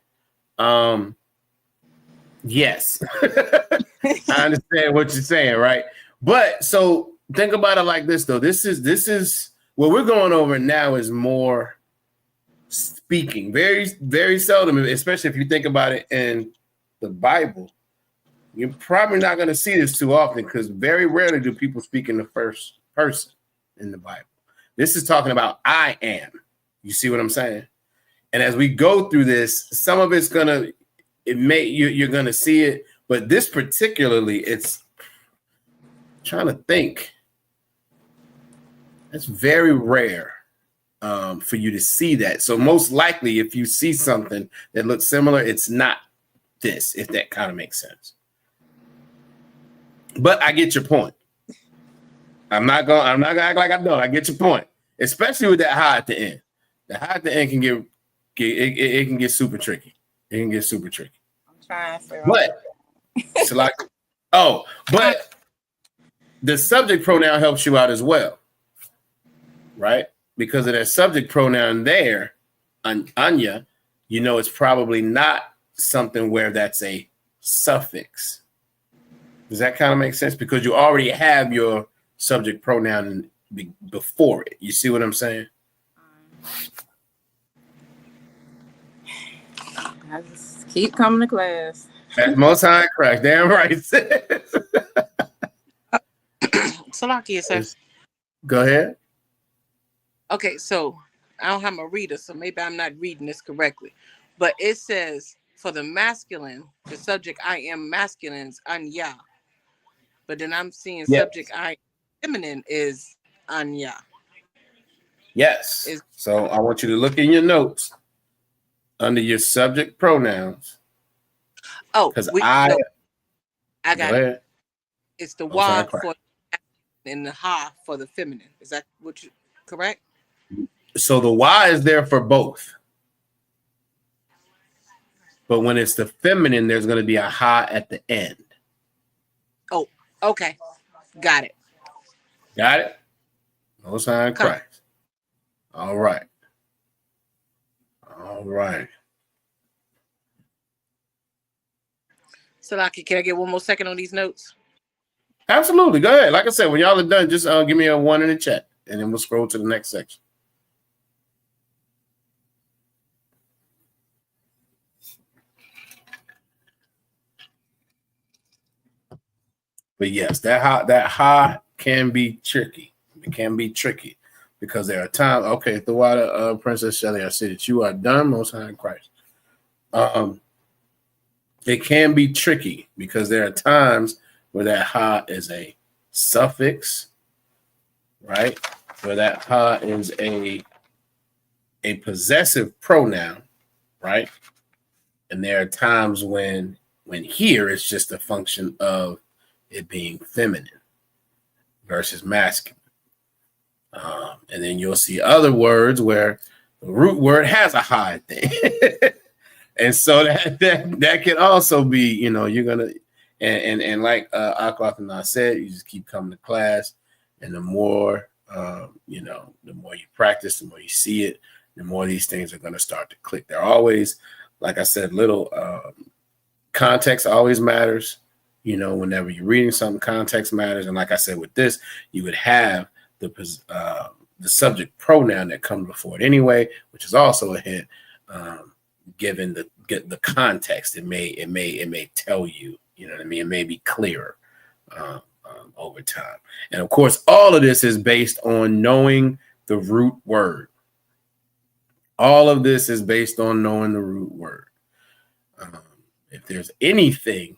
Yes. I understand what you're saying, right? But so think about it like this, though. This is what we're going over now is more speaking. Very, very seldom, especially if you think about it in the Bible. You're probably not going to see this too often because very rarely do people speak in the first person in the Bible. This is talking about I am. You see what I'm saying? And as we go through this, some of it's you're gonna see it, but this particularly, it's trying to think. It's very rare for you to see that. So most likely, if you see something that looks similar, it's not this. If that kind of makes sense. But I get your point. I'm not gonna act like I don't. I get your point, especially with that high at the end. The high at the end can get super tricky. It can get super tricky. I'm trying to figure but so like, but the subject pronoun helps you out as well, right? Because of that subject pronoun there, anya, you know it's probably not something where that's a suffix. Does that kind of make sense? Because you already have your subject pronoun before it. You see what I'm saying? I just keep coming to class. That's Most High Christ. Damn right. Salakia, sir. Go ahead. Okay, so I don't have my reader, so maybe I'm not reading this correctly. But it says for the masculine, the subject I am masculine's anya. But then I'm seeing subject I feminine is anya. Yes. So I want you to look in your notes under your subject pronouns. Oh, because I got it. It's the Oh, wa sorry, for and the ha for the feminine. Is that what you correct? So the Y is there for both. But when it's the feminine, there's going to be a ha at the end. Oh, okay. Got it. Got it? Most High Christ. All right. All right. Salaki, can I get one more second on these notes? Absolutely. Go ahead. Like I said, when y'all are done, just give me a 1 in the chat, and then we'll scroll to the next section. But yes, that ha can be tricky. It can be tricky because there are times. Okay, the water, Princess Shelley, I said that you are done, Most High in Christ. It can be tricky because there are times where that ha is a suffix, right? Where that ha is a possessive pronoun, right? And there are times when here it's just a function of it being feminine versus masculine. And then you'll see other words where the root word has a ha thing. And so that can also be, you're gonna and like Akhlaq and I said, you just keep coming to class, and the more the more you practice, the more you see it, the more these things are gonna start to click. They're always, like I said, little context always matters. Whenever you're reading something, context matters. And like I said, with this, you would have the subject pronoun that comes before it anyway, which is also a hint. given the context. It may tell you, you know what I mean. It may be clearer over time. And of course, all of this is based on knowing the root word. All of this is based on knowing the root word. If there's anything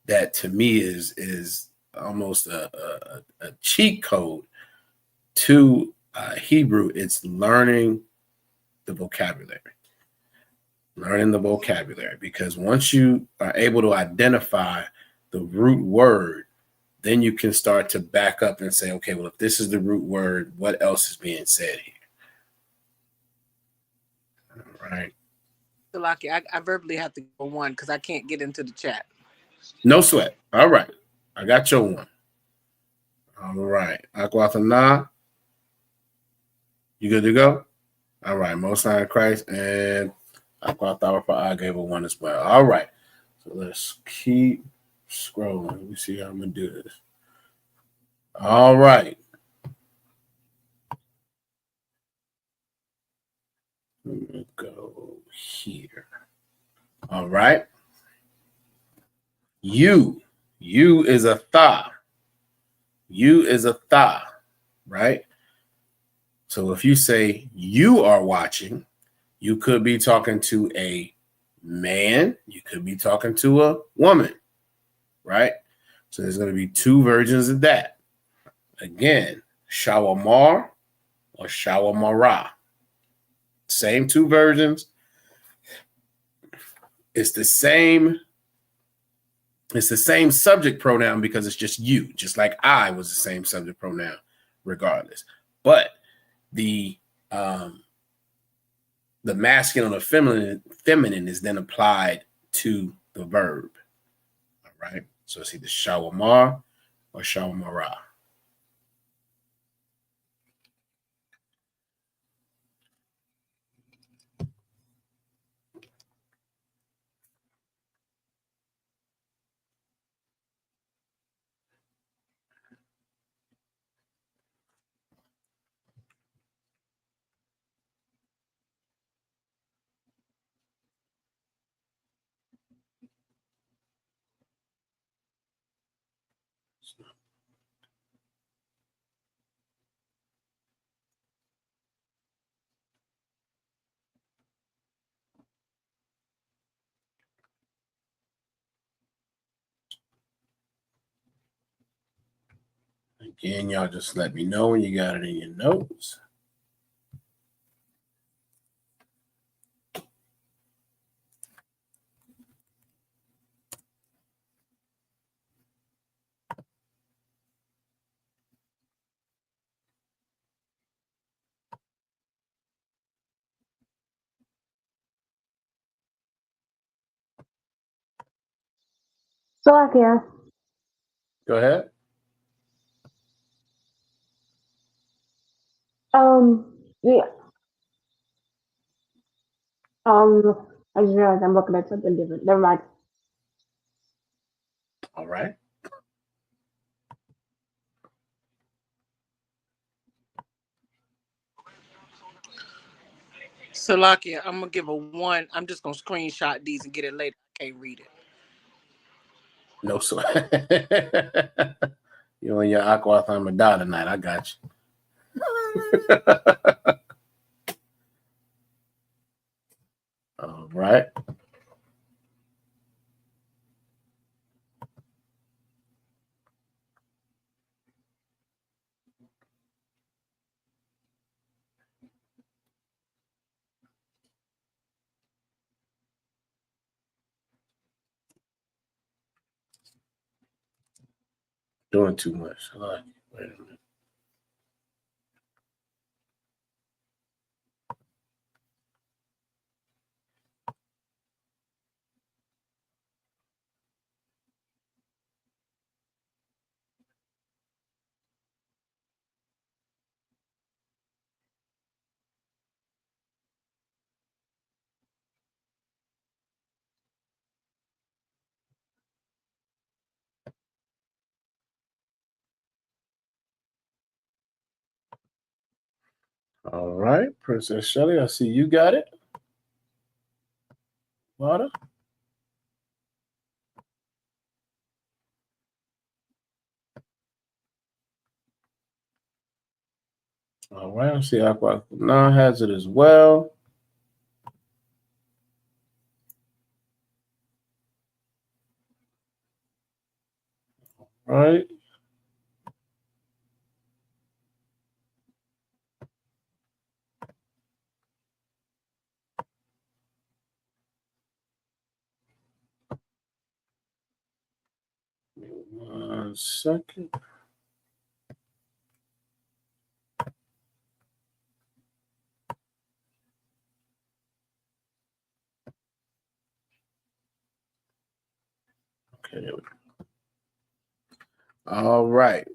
that to me is almost a cheat code to Hebrew, it's learning the vocabulary. Learning the vocabulary, because once you are able to identify the root word, then you can start to back up and say, okay, well, if this is the root word, what else is being said here? All right. Salaki, I verbally have to go one because I can't get into the chat. No sweat. All right. I got your one. All right. Aquathana. You good to go? All right. Most High Christ and Aquathawa, I gave a one as well. All right. So let's keep scrolling. Let me see how I'm going to do this. All right. I'm going to go here. All right. You is a tha. You is a tha, right? So if you say you are watching, you could be talking to a man. You could be talking to a woman, right? So there's going to be two versions of that. Again, shawamar or shawamara. Same two versions. It's the same subject pronoun because it's just you, just like I was the same subject pronoun regardless. But the masculine or feminine is then applied to the verb. All right. So it's either shawamar or shawamara. Again, y'all just let me know when you got it in your notes. Slovakia. Go ahead. Yeah. I just realized I'm looking at something different. Never mind. All right. Salakia, I'm gonna give a one. I'm just gonna screenshot these and get it later. I can't read it. No sweat. You and your aquathon die tonight. I got you. All right. Doing too much. All right. Wait a minute. All right, Princess Shelley, I see you got it. Water. All right, let's see. Aqua non has it as well. All right. One second. Okay, there we go. All right.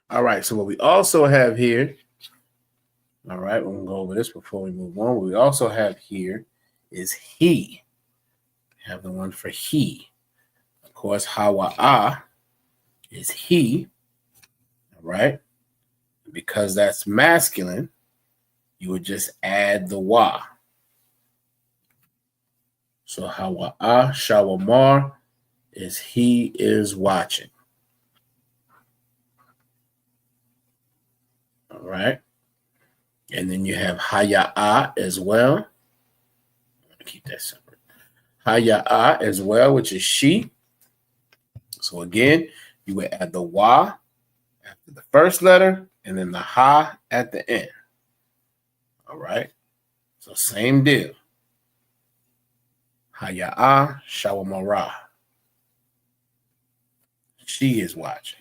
All right. So what we also have here, all right, we're gonna go over this before we move on. What we also have here is he. We have the one for he. Of course, hawa'a is he. All right. Because that's masculine, you would just add the wa. So hawa'a shawamar is he is watching. All right. And then you have haya'a as well. Keep that separate. Haya'a as well, which is she. So again, you would add the wa after the first letter and then the ha at the end. All right. So same deal. Haya'a shawamara. She is watching.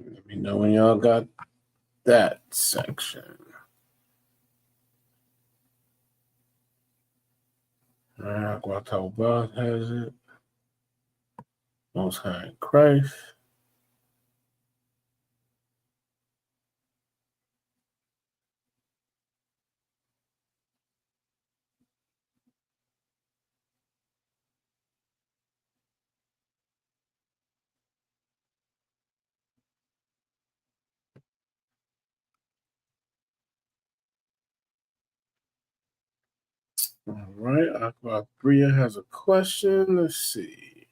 Let me know when y'all got that section. Guatabas has it. Most High in Christ. All right, Aqua Bria has a question. Let's see.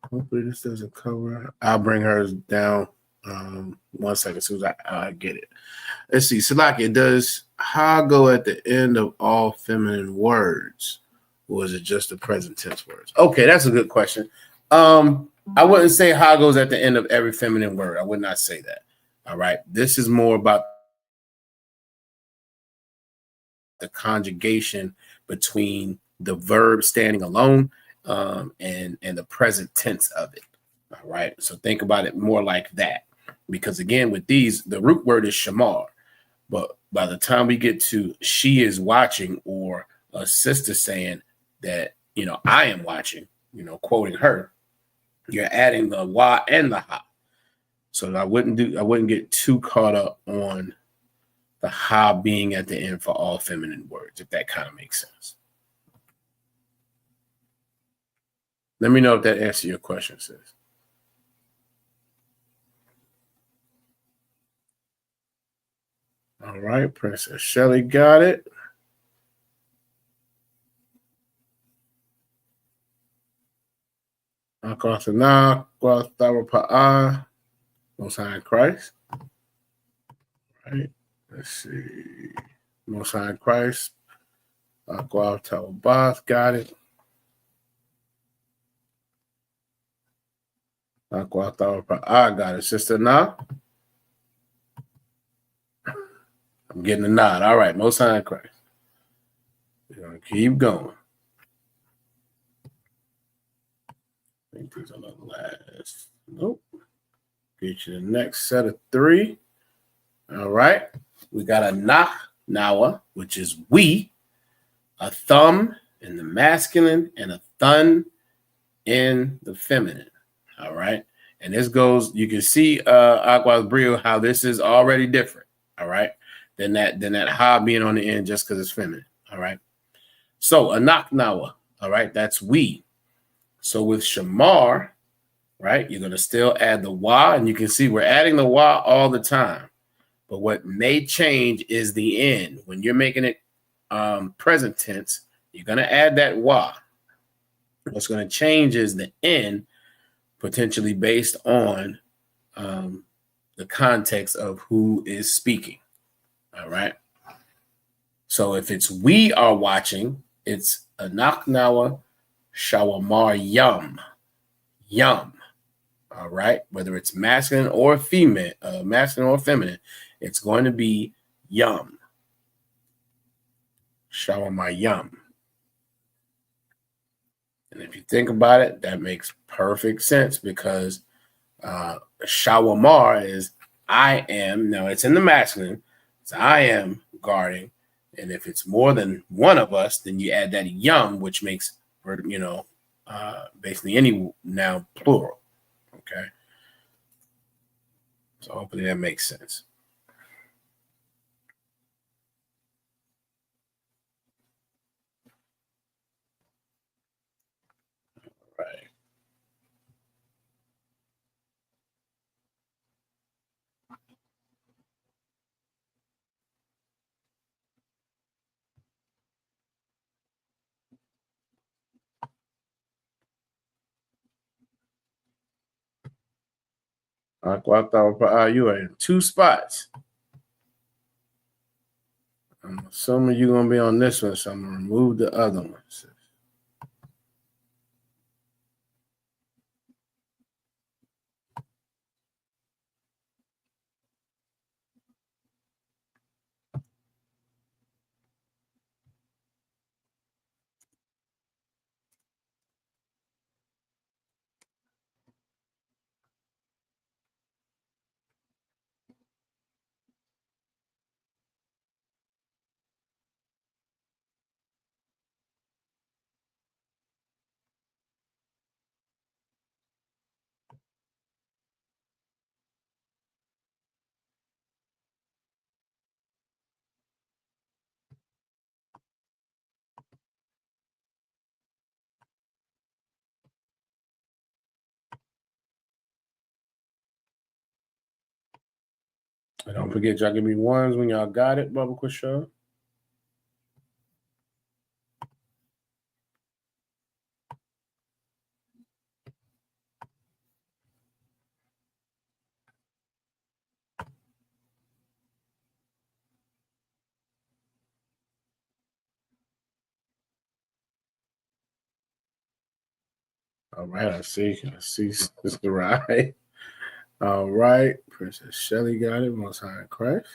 Hopefully this doesn't cover. I'll bring hers down 1 second as soon as I get it. Let's see. Salaki, does ha go at the end of all feminine words? Or is it just the present tense words? Okay, that's a good question. I wouldn't say ha goes at the end of every feminine word. I would not say that. All right. This is more about the conjugation between the verb standing alone and the present tense of it. All right. So think about it more like that. Because again, with these, the root word is shamar. But by the time we get to she is watching or a sister saying that, I am watching, quoting her, you're adding the wa and the ha. So I wouldn't get too caught up on the ha being at the end for all feminine words, if that kind of makes sense. Let me know if that answers your question, sis. All right, Princess Shelly got it. Akwathana, Kwathawapa'a, Most High in Christ. Right. Let's see. Most High in Christ. Aquathawabath got it. Aquathawapa'a got it. Sister Na. I'm getting a nod. All right, Most High in Christ. We're going to keep going. I think these are the last. Nope. Get you the next set of 3. All right. We got a nah, nawa, which is we, a thumb, in the masculine and a thun in the feminine. All right. And this goes, you can see Aqua's Brio, how this is already different. All right. Than that ha being on the end just because it's feminine. All right. So Anaknawa. All right. That's we. So with Shamar, right, you're going to still add the wa, and you can see we're adding the wa all the time. But what may change is the end. When you're making it present tense, you're going to add that wa. What's going to change is the end, potentially based on the context of who is speaking. All right. So if it's we are watching, it's Anaknawa Shawamar Yum. Yum. All right. Whether it's masculine or female, masculine or feminine, it's going to be yum. Shawamar Yum. And if you think about it, that makes perfect sense because Shawamar is I am. Now it's in the masculine. It's I am guarding. And if it's more than one of us, then you add that yum, which makes, basically any noun plural. Okay. So hopefully that makes sense. Right. You are in 2 spots. I'm assuming you're going to be on this one, so I'm going to remove the other ones. And don't forget, y'all give me ones when y'all got it, Bubba Quishaw. All right, I see, Sister Right. All right, Princess Shelly got it. Most High Christ.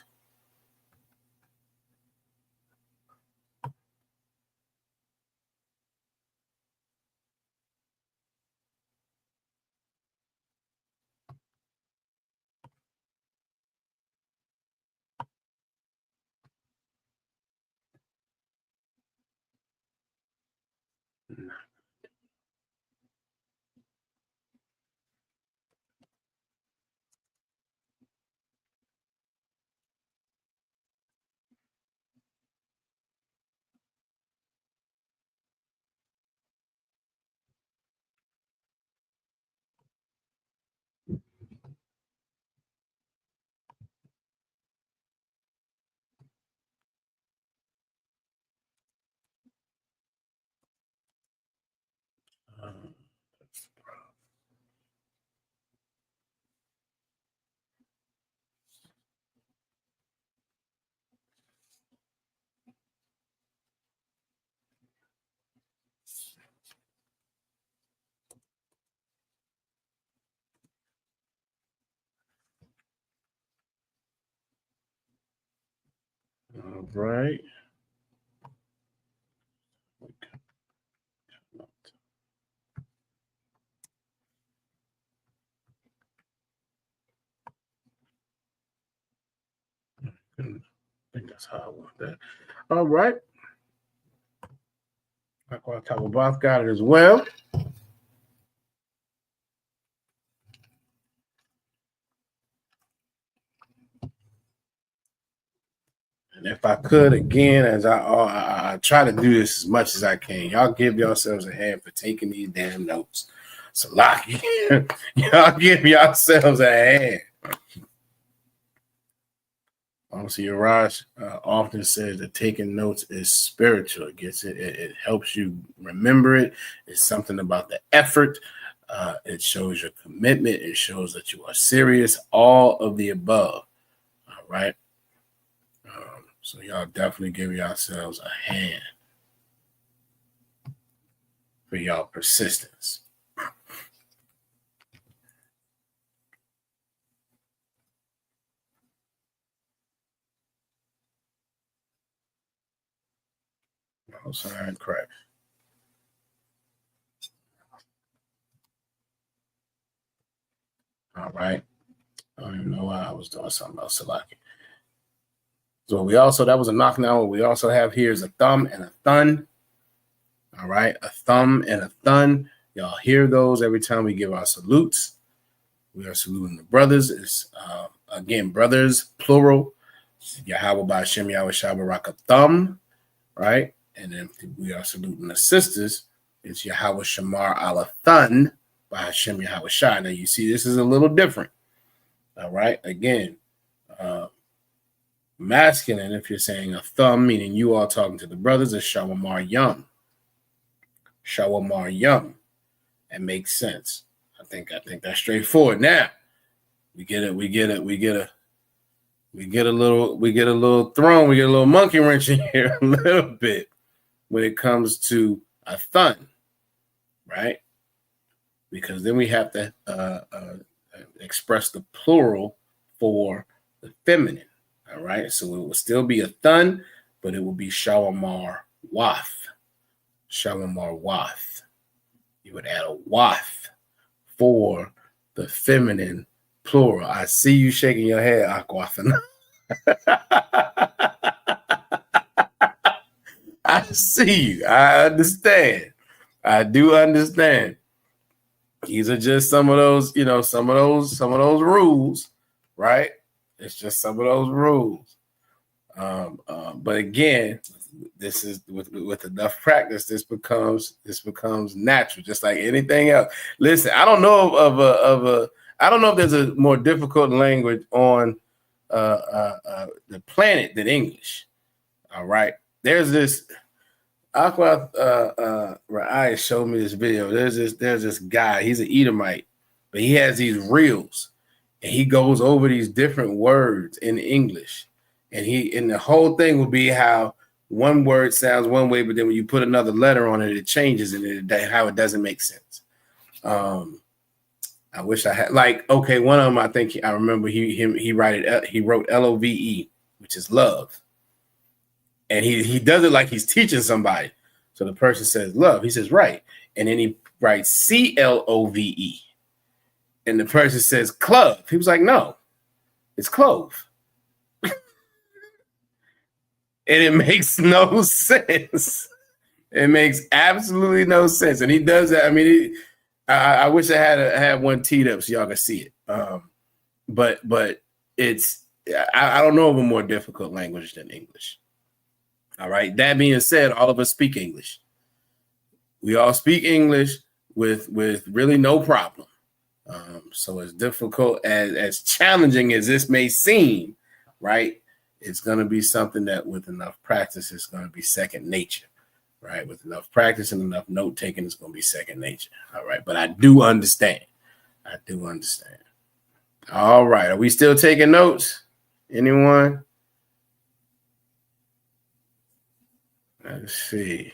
All right. I think that's how I want that. All right. Aqua Tawabath got it as well. And if I could, again, as I try to do this as much as I can, y'all give yourselves a hand for taking these damn notes. So, Lockie, y'all give yourselves a hand. Obviously, Raj often says that taking notes is spiritual. It helps you remember it. It's something about the effort. It shows your commitment. It shows that you are serious. All of the above. All right. So y'all definitely give yourselves a hand for y'all persistence. Oh, sorry, crap. All right. I don't even know why I was doing something else. Salaki. So that was a knockdown. What we also have here is a thumb and a thun. All right. A thumb and a thun. Y'all hear those every time we give our salutes. We are saluting the brothers. It's, again, brothers, plural. Yahweh Ba'Shem Yahweh Shabaraka thumb. Right. And then we are saluting the sisters. It's Yahweh Shamar Ala Thun by Hashem Yahweh Shai. Now you see, this is a little different. All right. Again, masculine, if you're saying a thumb, meaning you are talking to the brothers, is Shawamar Yum. Shawamar Yum. That makes sense. I think that's straightforward. Now we get a little throne, we get a little monkey wrench in here a little bit when it comes to a thun, right? Because then we have to express the plural for the feminine. All right, so it will still be a thun, but it will be Shawamar Wath. Shawamar Wath. You would add a wath for the feminine plural. I see you shaking your head, Aquafina. I see you. I understand. I do understand. These are just some of those, some of those rules, right? It's just some of those rules. But again, this is with enough practice, this becomes natural, just like anything else. Listen, I don't know I don't know if there's a more difficult language on the planet than English. All right, there's this. Aqua Ra'ai showed me this video. There's this guy. He's an Edomite, but he has these reels, and he goes over these different words in English, and the whole thing will be how one word sounds one way, but then when you put another letter on it, it changes, and how it doesn't make sense. I wish I had one of them. I think I remember he wrote LOVE, which is love. And he does it like he's teaching somebody. So the person says love. He says right. And then he writes CLOVE. And the person says club. He was like, no, it's clove. And it makes no sense. It makes absolutely no sense. And he does that. I mean, I wish I had one teed up so y'all could see it. But it's I don't know of a more difficult language than English. All right. That being said, all of us speak English. We all speak English with really no problem. So as difficult as challenging as this may seem, right? It's going to be something that with enough practice, it's going to be second nature, right? With enough practice and enough note taking, it's going to be second nature. All right. But I do understand. All right. Are we still taking notes? Anyone? Let's see.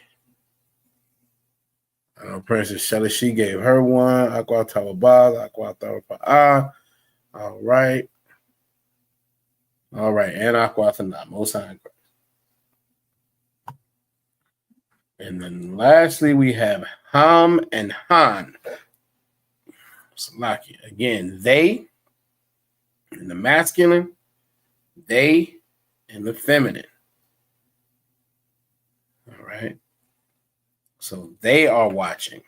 I know Princess Shelly, she gave her one. Aqua Tawabaz, Aqua Tawabaz. All right. And Aqua Thanam. Most high. And then lastly, we have Ham and Han. Salaki. Again, they in the masculine, they in the feminine. All right. So they are watching.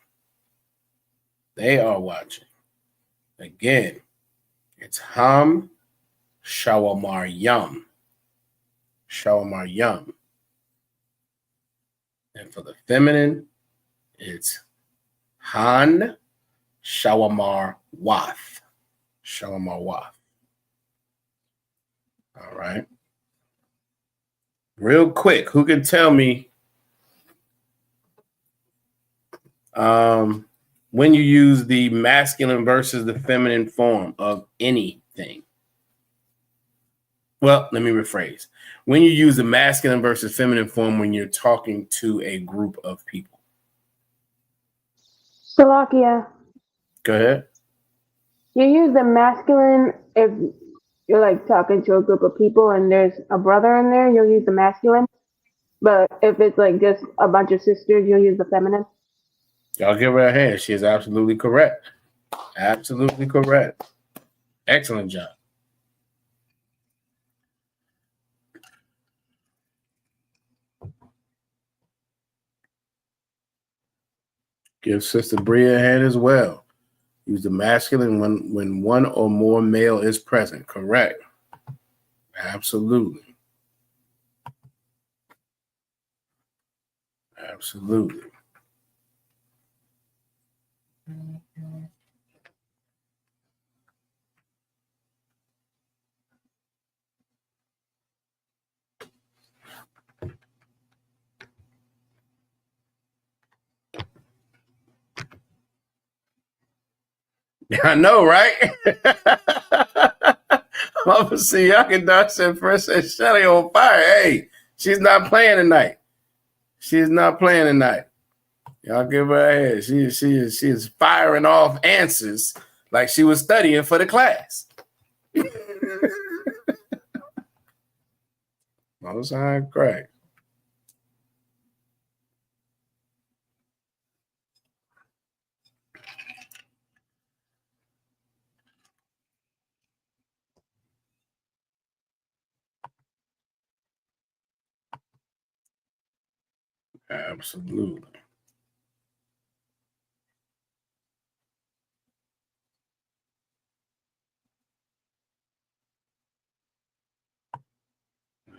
They are watching. Again, it's Ham Shawamar Yum. Shawamar Yum. And for the feminine, it's Han Shawamar Wath. Shawamar Wath. All right. Real quick, who can tell me when you use the masculine versus the feminine form of anything? Well, let me rephrase. When you use the masculine versus feminine form when you're talking to a group of people. Slovakia. Go ahead. You use the masculine if you're like talking to a group of people and there's a brother in there, you'll use the masculine. But if it's like just a bunch of sisters, you'll use the feminine. Y'all give her a hand. She is absolutely correct. Absolutely correct. Excellent job. Give Sister Bria a hand as well. Use the masculine when one or more male is present. Correct. Absolutely. Absolutely. I know, right? Obviously, y'all can dodge that first and Shelly on fire. Hey, she's not playing tonight. She is not playing tonight. Y'all give her a hand. She is firing off answers like she was studying for the class. Most high correct. Absolutely.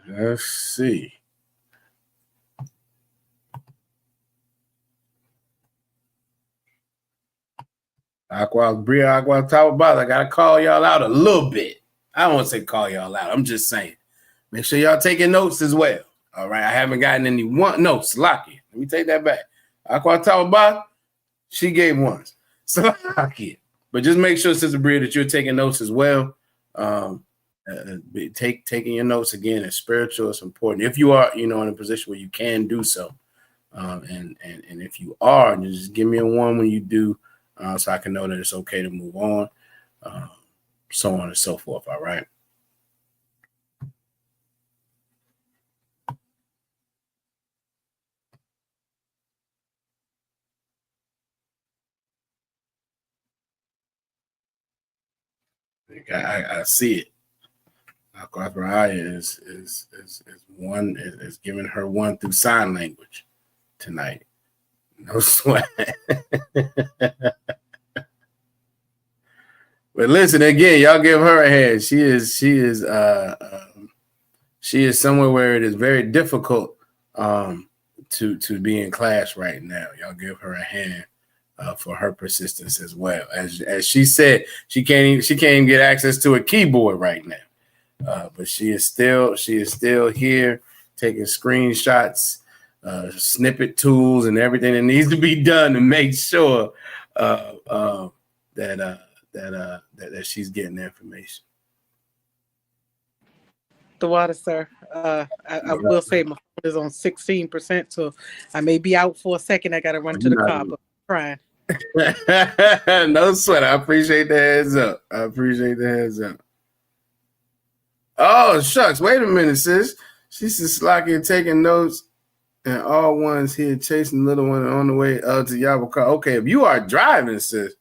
Let's see. Bria, talk about. I gotta call y'all out a little bit. I don't want to say call y'all out. I'm just saying. Make sure y'all taking notes as well. All right. I haven't gotten any notes. Lucky. Let me take that back. Aqua Talba, she gave ones. So lucky. But just make sure, Sister Bria, that you're taking notes as well. Taking your notes again is spiritual. It's important. If you are, in a position where you can do so. And if you are, just give me a one when you do, so I can know that it's okay to move on, so on and so forth. All right. I see it. Aquaparaya is giving her one through sign language tonight. No sweat. But listen, again, y'all give her a hand. She is somewhere where it is very difficult to be in class right now. Y'all give her a hand for her persistence as well. As she said, she can't even get access to a keyboard right now. But she is still here taking screenshots, snippet tools, and everything that needs to be done to make sure that she's getting the information. The water, sir. I will say my phone is on 16%, so I may be out for a second. I got to run to the car, but I'm trying. No sweat. I appreciate the heads up. Oh, shucks. Wait a minute, sis. She's just slacking, taking notes, and all ones here chasing the little one on the way to Yabaka. Okay, if you are driving, sis.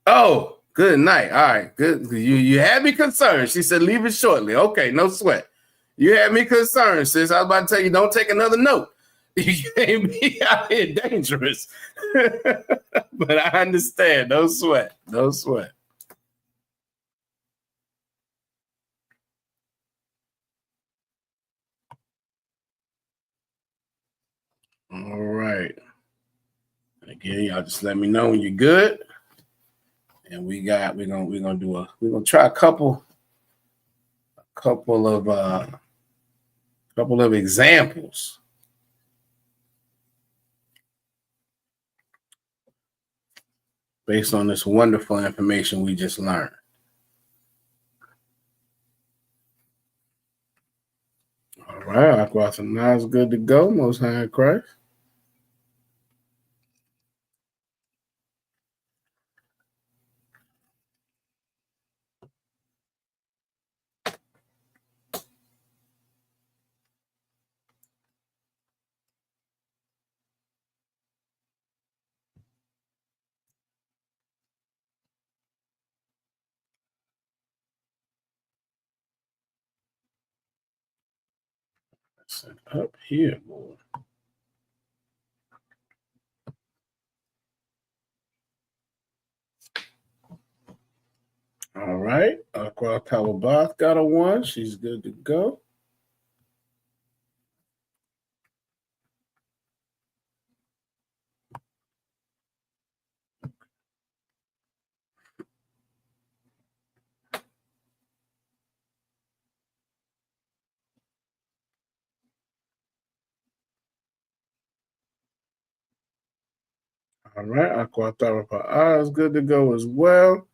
Oh, good night. All right, good. You had me concerned. She said, leave it shortly. Okay, no sweat. You had me concerned, sis. I was about to tell you, don't take another note. You can't be out here dangerous. But I understand. No sweat. No sweat. All right. Again, y'all just let me know when you're good. And we're gonna try a couple of examples. Based on this wonderful information we just learned. All right, Aquathana is good to go. Most High in Christ. Set up here, boy. All right, Aqua Talabath got a 1. She's good to go. All right, Aqua Talabath is good to go as well.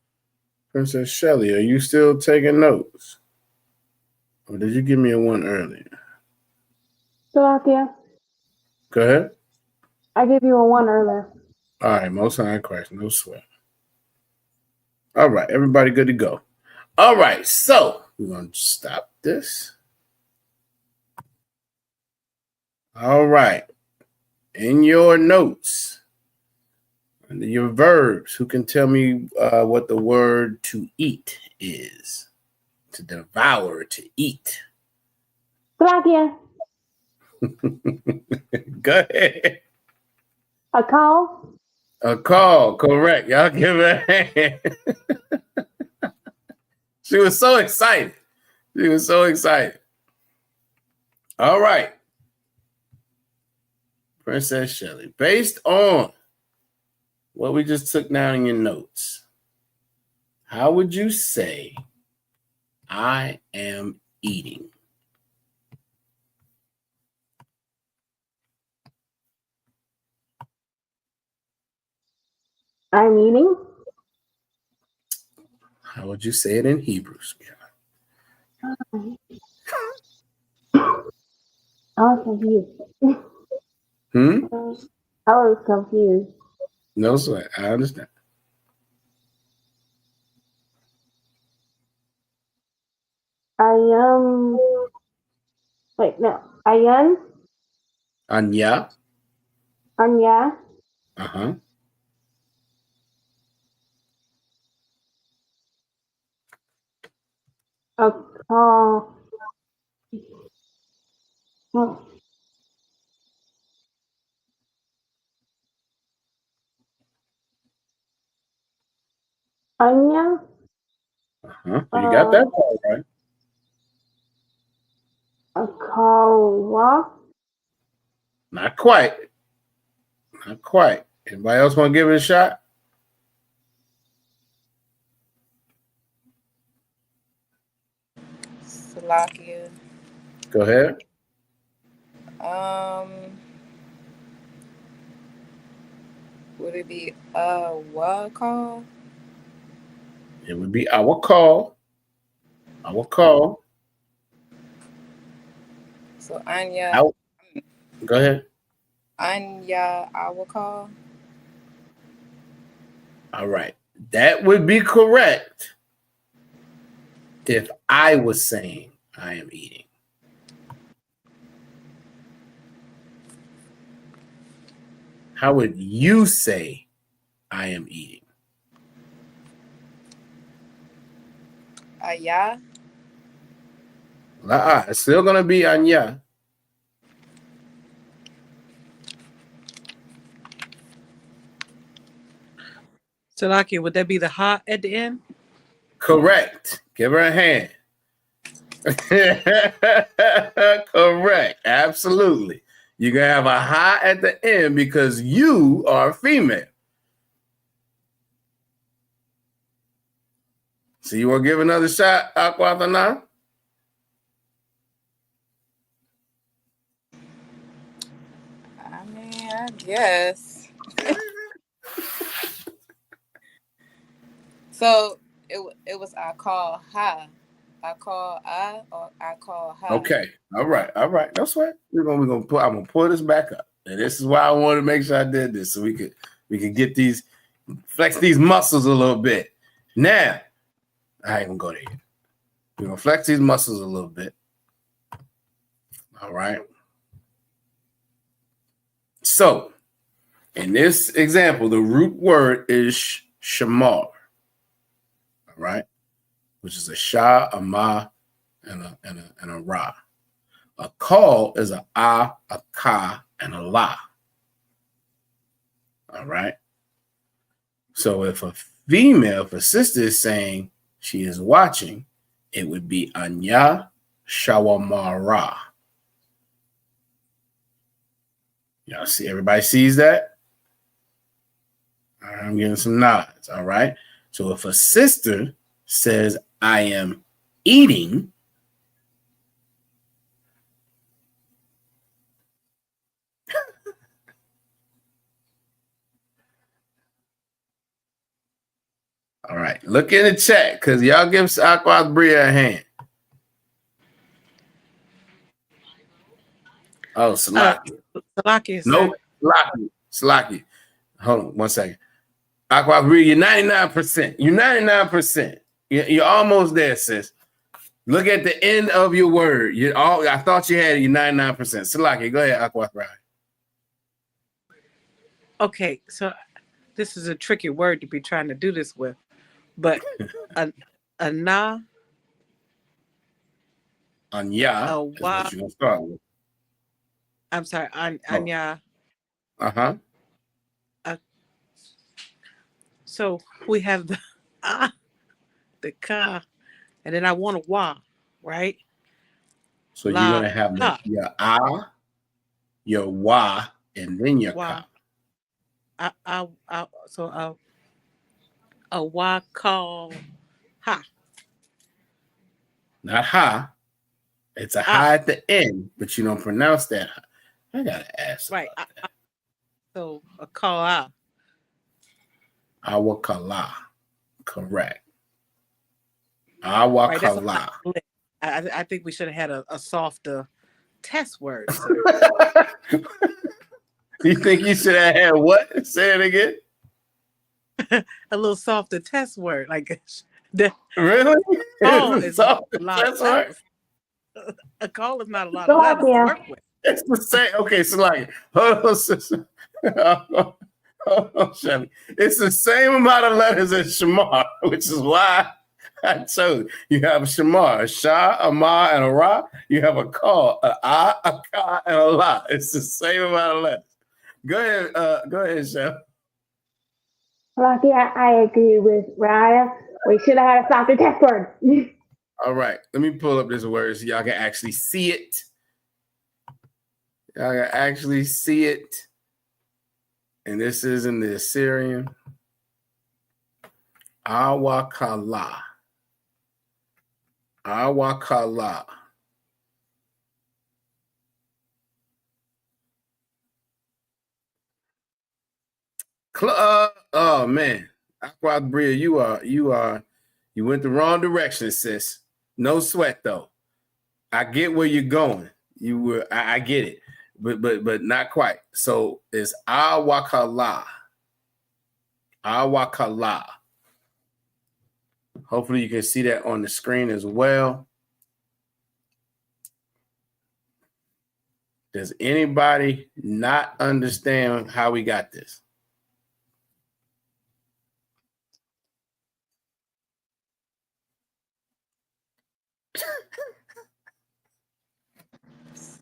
Princess Shelly, are you still taking notes? Or did you give me a 1 earlier? Salakia, Go ahead. I gave you a 1 earlier. All right, Most High in Christ, no sweat. All right, everybody good to go. All right, so we're going to stop this. All right, in your notes, under your verbs, who can tell me what the word to eat is? To devour, to eat. Salakia, Go ahead. a call. A call, correct. Y'all give her a hand. She was so excited. She was so excited. All right. Princess Shelly, based on what we just took down in your notes, how would you say I am eating? I'm eating. How would you say it in Hebrew? I was confused. Hmm? I was confused. No sweat. I understand. I am. Wait, no. I am. Anya. Anya. Uh-huh. A call. Oh. Anya. Uh-huh. You got that part right. A call. Not quite. Not quite. Anybody else want to give it a shot? Salakia. Go ahead. Would it be what call? It would be our call. Our call. So Anya. Out. Go ahead. Anya, our call. All right. That would be correct if I was saying I am eating. How would you say I am eating? Aya. It's still going to be anya. Salakia, would that be the ha at the end? Correct. Give her a hand. Correct. Absolutely. You can have a ha at the end because you are female. So you want to give another shot, Aquafina? I mean, I guess. So it was I call ha. I call I or I call ha. Okay. All right. That's right. I'm gonna pull this back up. And this is why I wanted to make sure I did this so we could get these flex these muscles a little bit. Now, I ain't gonna go there. We're gonna flex these muscles a little bit. All right. So, in this example, the root word is shamar. All right, which is a sha, a ma, and a ra. A call is a ka, and a la. All right. So if a sister is saying she is watching, it would be anya shawamara. Y'all see, everybody sees that? I'm getting some nods. All right. So if a sister says, I am eating, all right, look in the chat because y'all give Aqua Bria a hand. Oh, Salaki. Salaki. Nope. Salaki. Hold on 1 second. Aqua Bria, you're 99%. You're 99%. You're almost there, sis. Look at the end of your word. I thought you had it. You're 99%. Salaki, go ahead, Aqua Bria. Okay, so this is a tricky word to be trying to do this with, but ana, anya a is wa. what you're gonna start with. I'm sorry, anya. Uh-huh. So we have the the ka, and then I want a wa, right? So you're gonna have your your wa, and then your ka. So a wa call ha. Not ha. It's a ha at the end, but you don't pronounce that. I gotta ask. Right. So a call Awakala. Correct. Awakala. Right, I think we should have had a softer test word. You think you should have had what? Say it again. A little softer test word, like really? Call is a call is not a lot of letters to work with. It's the same. Okay, so like, hold on, sister. Chevy. It's the same amount of letters as shamar, which is why I chose. You have a shamar, a sha, a ma, and a ra. You have a call, a ka, and a la. It's the same amount of letters. Go ahead, Chef. Lucky, I agree with Raya. We should have had a softer test word. All right, let me pull up this word so y'all can actually see it. Y'all can actually see it. And this is in the Assyrian. Awakala. Awakala. Oh man, Aqua Bria, you went the wrong direction, sis. No sweat though. I get where you're going. I get it, but not quite. So it's awakala. Awakala. Hopefully you can see that on the screen as well. Does anybody not understand how we got this?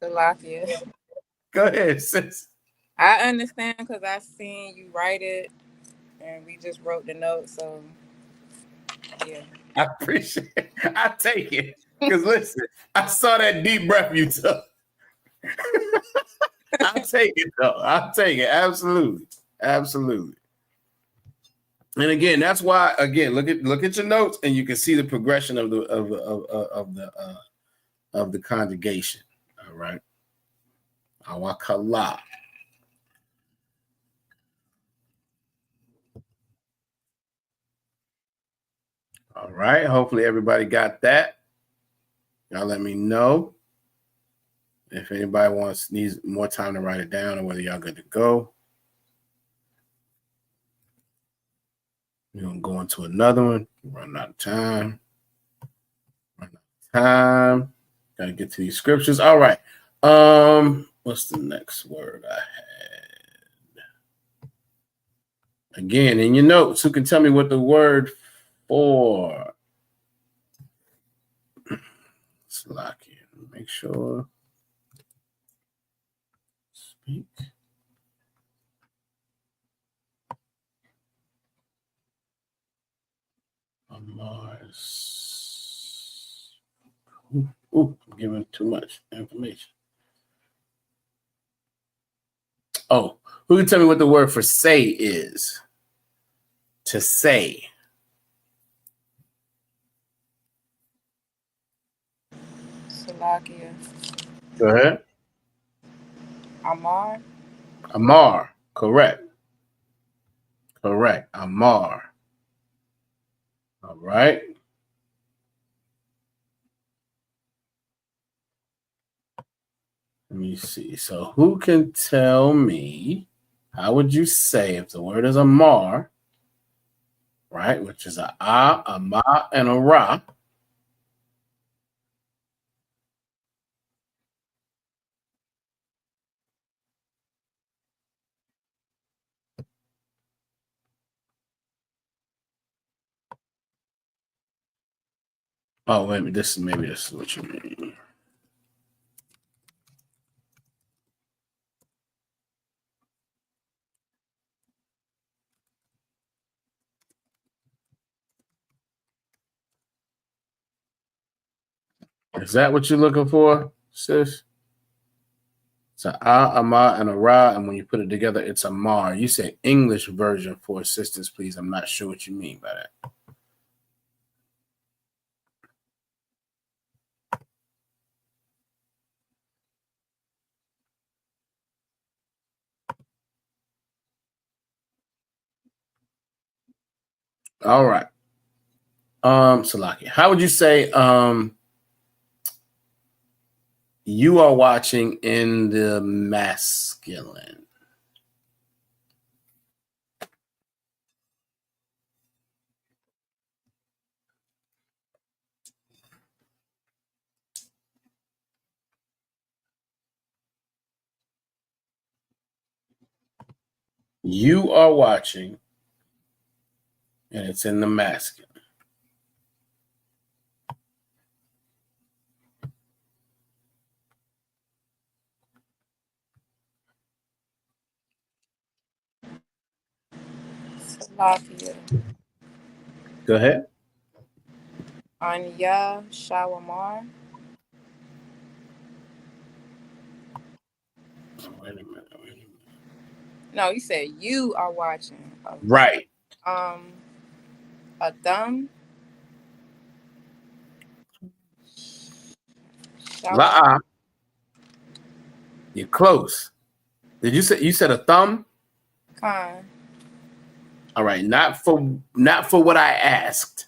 Salakia. Go ahead, sis. I understand because I seen you write it, and we just wrote the note. So yeah. I appreciate it. I take it. Because listen, I saw that deep breath you took. I'll take it though. I'll take it. Absolutely. Absolutely. And again, that's why. Again, look at your notes, and you can see the progression of the conjugation. All right. Awakala. All right. Hopefully everybody got that. Y'all let me know if anybody needs more time to write it down or whether y'all good to go. We're gonna go into another one. Run out of time. Gotta get to these scriptures. All right. What's the next word I had? Again, in your notes, who can tell me what the word for? Slocky. Make sure. Speak. Mars. Ooh, I'm giving too much information. Oh, who can tell me what the word for say is? To say. Salakia. Go ahead. Amar. Amar. Correct. Correct. Amar. All right. Let me see. So who can tell me, how would you say if the word is Amar, right, which is a ma, and a ra? Oh, wait a minute. Maybe this is what you mean. Is that what you're looking for, sis? It's a ma, and a ra, and when you put it together, it's a mar. You say English version for assistance, please. I'm not sure what you mean by that. All right. Salaki, how would you say you are watching in the masculine? You are watching, and it's in the masculine. Salakia. Go ahead. Anya Shawamar. Wait a minute. No, you said you are watching. Right. A thumb. La. You're close. Did you said a thumb? Khan. All right, not for what I asked.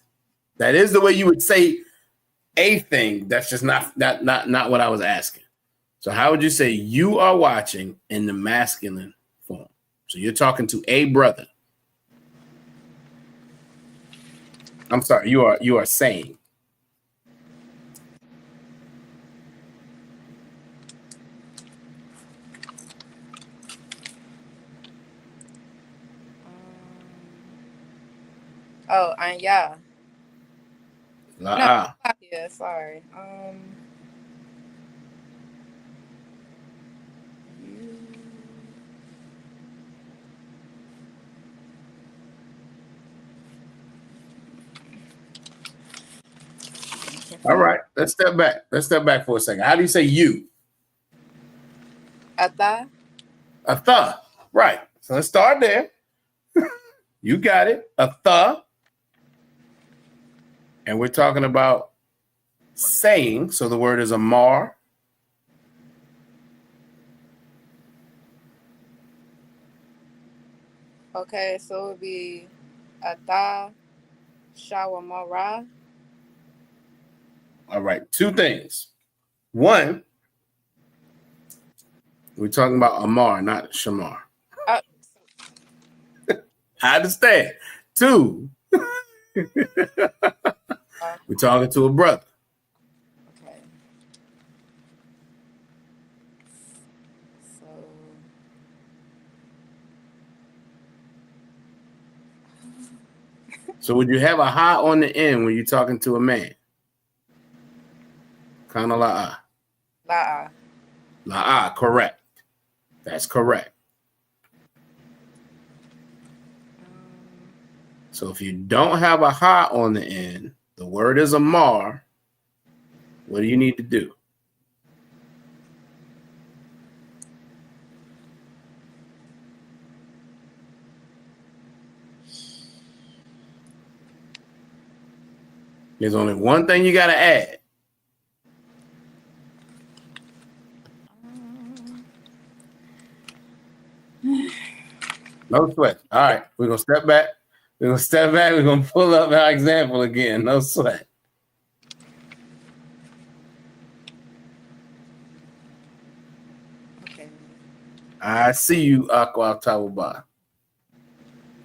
That is the way you would say a thing. That's just not what I was asking. So how would you say you are watching in the masculine form? So you're talking to a brother. I'm sorry, you are saying. Oh, Anya. La. No, yeah, sorry. All right, let's step back. Let's step back for a second. How do you say you? Ata. Atha. Right. So let's start there. You got it. Atha. And we're talking about saying. So the word is amar. Okay, so it would be Ata Shawamara. All right. Two things. One, we're talking about amar, not shamar. Uh, I understand. Two, we're talking to a brother. okay. So So would you have a ha on the end when you're talking to a man? Kind of la'a. La'a. La'a, correct. That's correct. So if you don't have a ha on the end, the word is amar. What do you need to do? There's only one thing you got to add. No sweat. All right, we're going to step back. We're going to step back. We're going to pull up our example again. No sweat. Okay. I see you, Aqua Tawaba.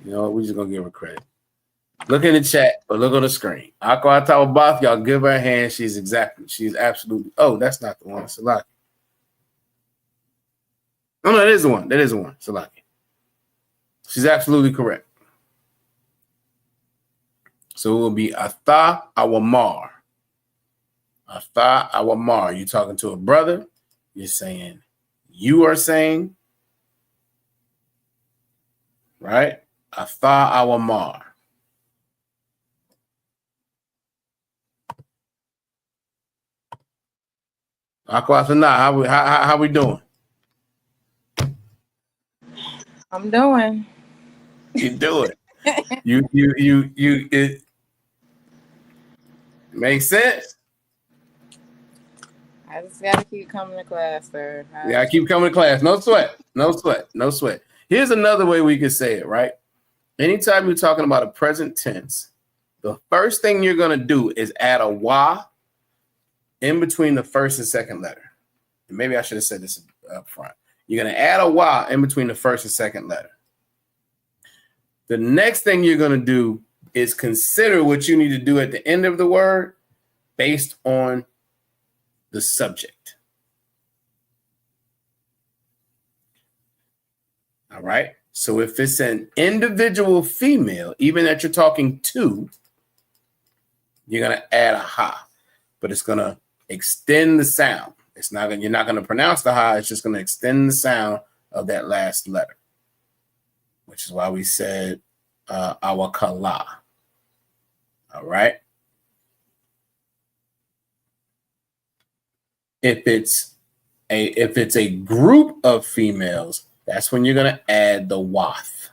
You know what? We're just going to give her credit. Look in the chat, but look on the screen. Aqua Tawaba, y'all give her a hand. She's absolutely. Oh, that's not the one. Salaki. No, that is the one. That is the one. Salaki. She's absolutely correct. So it will be Atha Awamar. Atha Awamar. You're talking to a brother. You're saying, you are saying, right? Atha Awamar. Aquafina, how we doing? I'm doing. You do it. It makes sense. I just gotta keep coming to class, sir. Yeah, I keep coming to class. No sweat. No sweat. No sweat. Here's another way we can say it, right? Anytime you're talking about a present tense, the first thing you're going to do is add a wa in between the first and second letter. And maybe I should have said this up front. You're going to add a wa in between the first and second letter. The next thing you're going to do is consider what you need to do at the end of the word based on the subject. All right. So if it's an individual female, even that you're talking to, you're going to add a ha, but it's going to extend the sound. You're not going to pronounce the ha. It's just going to extend the sound of that last letter, which is why we said awakala. All right. If it's a group of females, that's when you're going to add the wath.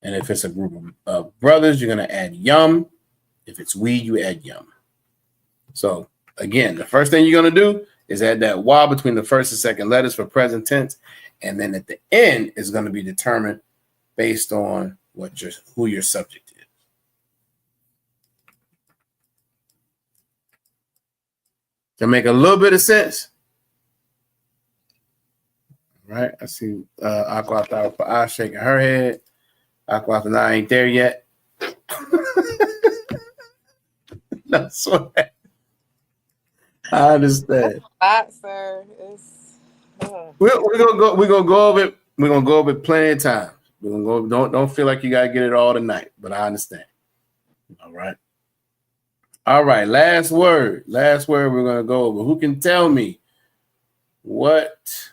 And if it's a group of brothers, you're going to add yum. If it's we, you add yum. So again, the first thing you're going to do is add that wa between the first and second letters for present tense. And then at the end is going to be determined based on who your subject is. To make a little bit of sense. Right? I see Aqua shaking her head. Aqua ain't there yet. No sweat. I understand. That, sir, is. We're gonna go over it. We're gonna go over it plenty of times. We're gonna go. Don't feel like you gotta get it all tonight, but I understand. All right. All right. Last word. Last word we're gonna go over. Who can tell me what?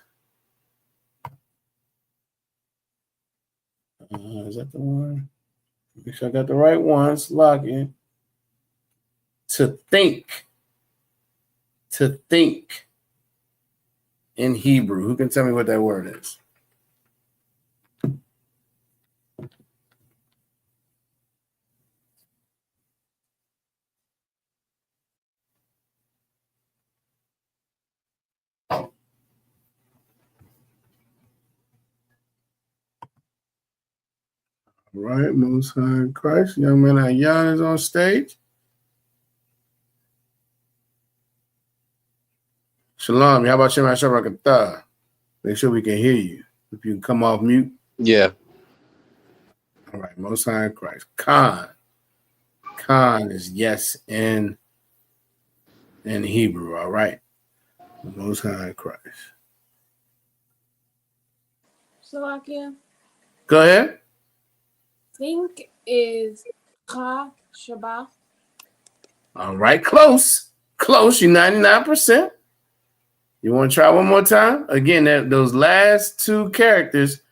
Is that the one? Make sure I got the right ones. Lock in. To think. To think in Hebrew. Who can tell me what that word is? All right, Most High in Christ. Young man Ayan is on stage. Shalom. How about Shema Shabrakatah? Make sure we can hear you. If you can come off mute. Yeah. All right, Most High in Christ. Khan. Khan is yes in Hebrew. All right. Most High in Christ. Slovakia. Go ahead. Think is Ka Shabbat. All right, close. Close. You're 99%. You want to try one more time? Again, those last two characters,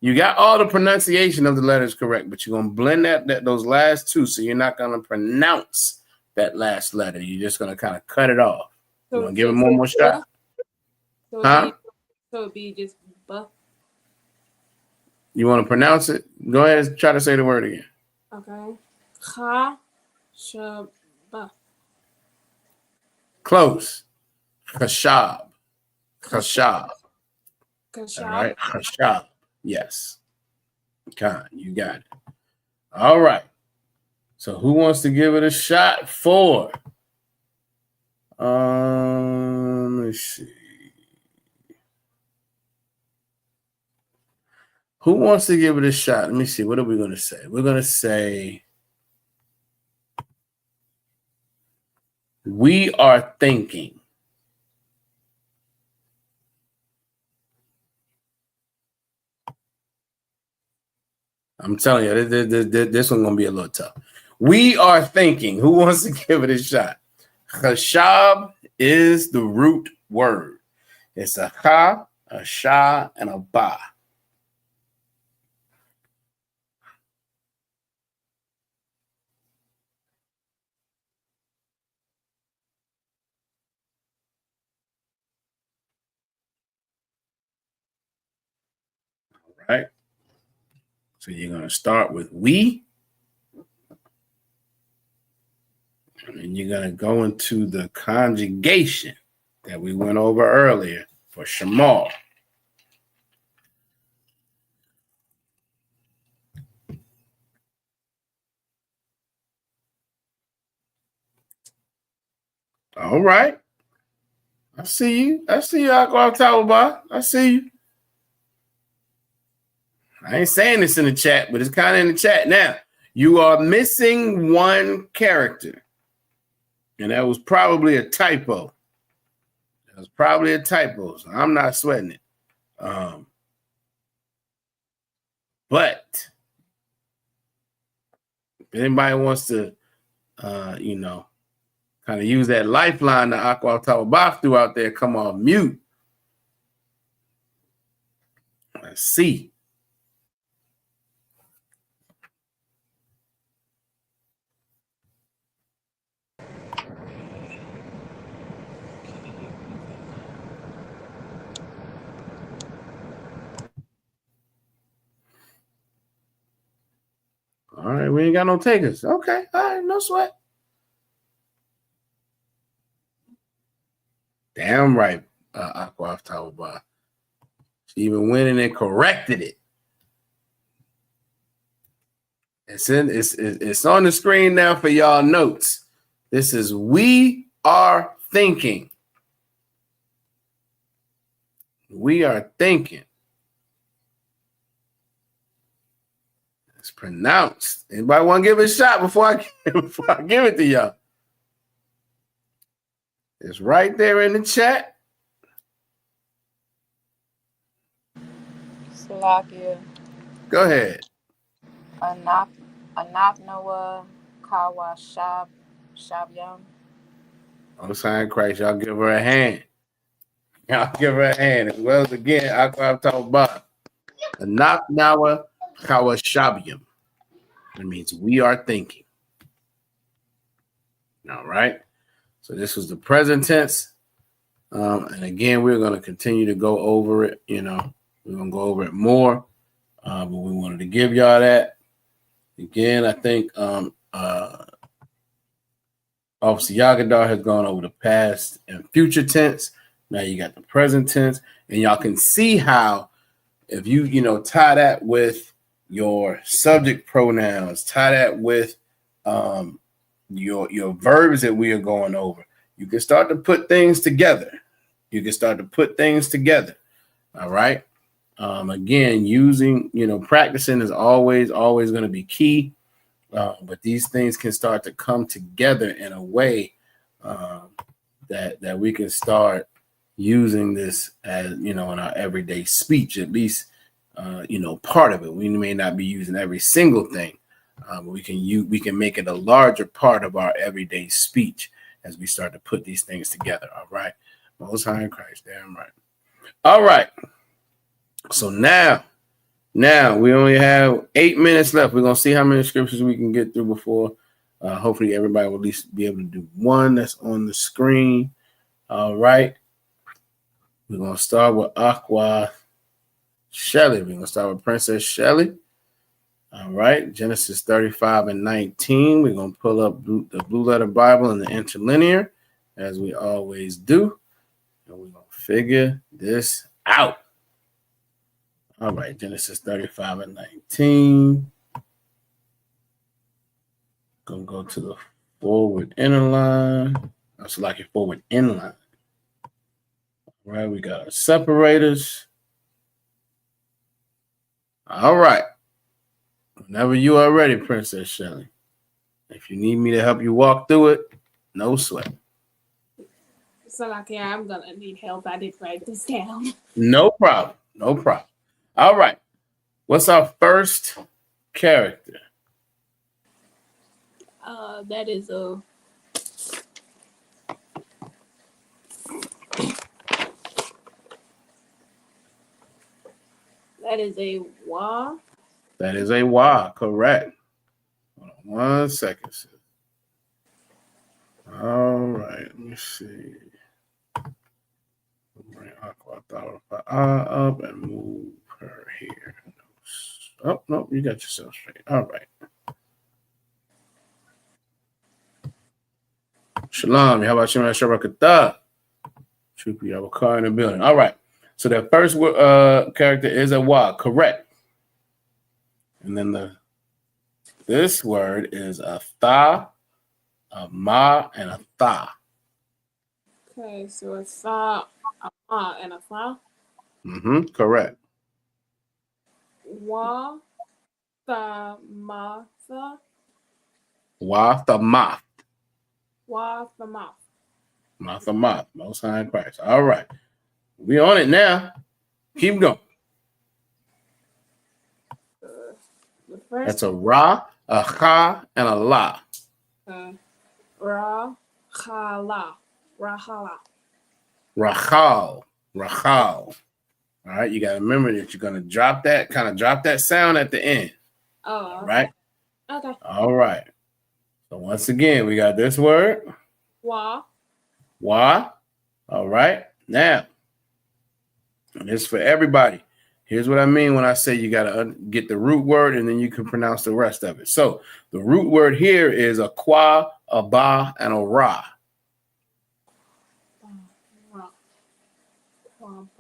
you got all the pronunciation of the letters correct, but you're going to blend those last two, so you're not going to pronounce that last letter. You're just going to kind of cut it off. You want to give it one more shot? Huh? So it'd be just buff. You want to pronounce it? Go ahead and try to say the word again. Okay. Ka Shabbat. Close. Khashab. Khashab. Kashab. All right. Khashab. Yes. Khan, you got it. All right. So who wants to give it a shot for? Let's see. Who wants to give it a shot? Let me see. What are we going to say? We're going to say we are thinking. I'm telling you, this one's going to be a little tough. We are thinking. Who wants to give it a shot? Chashab is the root word. It's a cha, a sha, and a ba. All right. So you're going to start with we. And you're going to go into the conjugation that we went over earlier for Shamal. All right. I see you. I see you, Aqua Tawaba. I see you. I ain't saying this in the chat, but it's kind of in the chat now. You are missing one character. And that was probably a typo. That was probably a typo. So I'm not sweating it. But if anybody wants to, kind of use that lifeline that Aqua Tawaba threw out there, come on mute. Let's see. All right, we ain't got no takers. Okay, all right, no sweat. Damn right, Aqua Tawaba. She even went in and corrected it. It's on the screen now for y'all notes. This is we are thinking. We are thinking. It's pronounced. Anybody want to give it a shot before I give it to y'all? It's right there in the chat. Slovakia. Go ahead. Anak Noah Kawa Shabyam. On sign Christ, y'all give her a hand. Y'all give her a hand. As well as again, I'm talking about Anak Nawa Kawashabium. It means we are thinking. All right. So this was the present tense. And again, we're going to continue to go over it. We're going to go over it more. But we wanted to give y'all that. Again, I think Officer Yagadar has gone over the past and future tense. Now you got the present tense. And y'all can see how if you tie that with your subject pronouns, tie that with your verbs that we are going over, you can start to put things together. All right. Again, practicing is always going to be key. But these things can start to come together in a way that we can start using this as, in our everyday speech, at least, part of it. We may not be using every single thing, but we can make it a larger part of our everyday speech as we start to put these things together. All right. Most High in Christ. Damn right. All right. So now we only have 8 minutes left. We're going to see how many scriptures we can get through before. Hopefully everybody will at least be able to do one that's on the screen. All right. We're going to start with Aqua Shelley. We're going to start with Princess Shelley. All right. Genesis 35:19. We're going to pull up the Blue Letter Bible and the interlinear, as we always do. And we're going to figure this out. All right. Genesis 35:19. Going to go to the forward inner line. That's like your forward in line. All right. We got our separators. All right. Whenever you are ready, Princess Shelley. If you need me to help you walk through it, no sweat. So like, yeah, I'm gonna need help. I did write this down. No problem. All right. What's our first character? That is a wa. That is a wa, correct. Hold on 1 second. All right, let me see. Bring Aqua up and move her here. Oh, no, you got yourself straight. All right. Shalom, how about you, man? Shabakata. Should be our car in the building. All right. So the first character is a wa, correct. And then this word is a tha, a ma, and a tha. Okay, so a tha, a ma, and a tha. Correct. Wa, tha, ma, tha. Wa, tha, ma. Wa, tha, ma. Ma, tha, ma. Most High in Christ. All right. We on it now. Keep going. That's a ra, a ha, and a la. Ra, ha, la. Rahala. Rachal. All right. You got to remember that you're going to drop that sound at the end. Oh. All right. Okay. All right. So once again, we got this word. Wa. All right. Now, this is for everybody. Here's what I mean when I say you got to get the root word and then you can pronounce the rest of it. So the root word here is a qua, a ba, and a ra.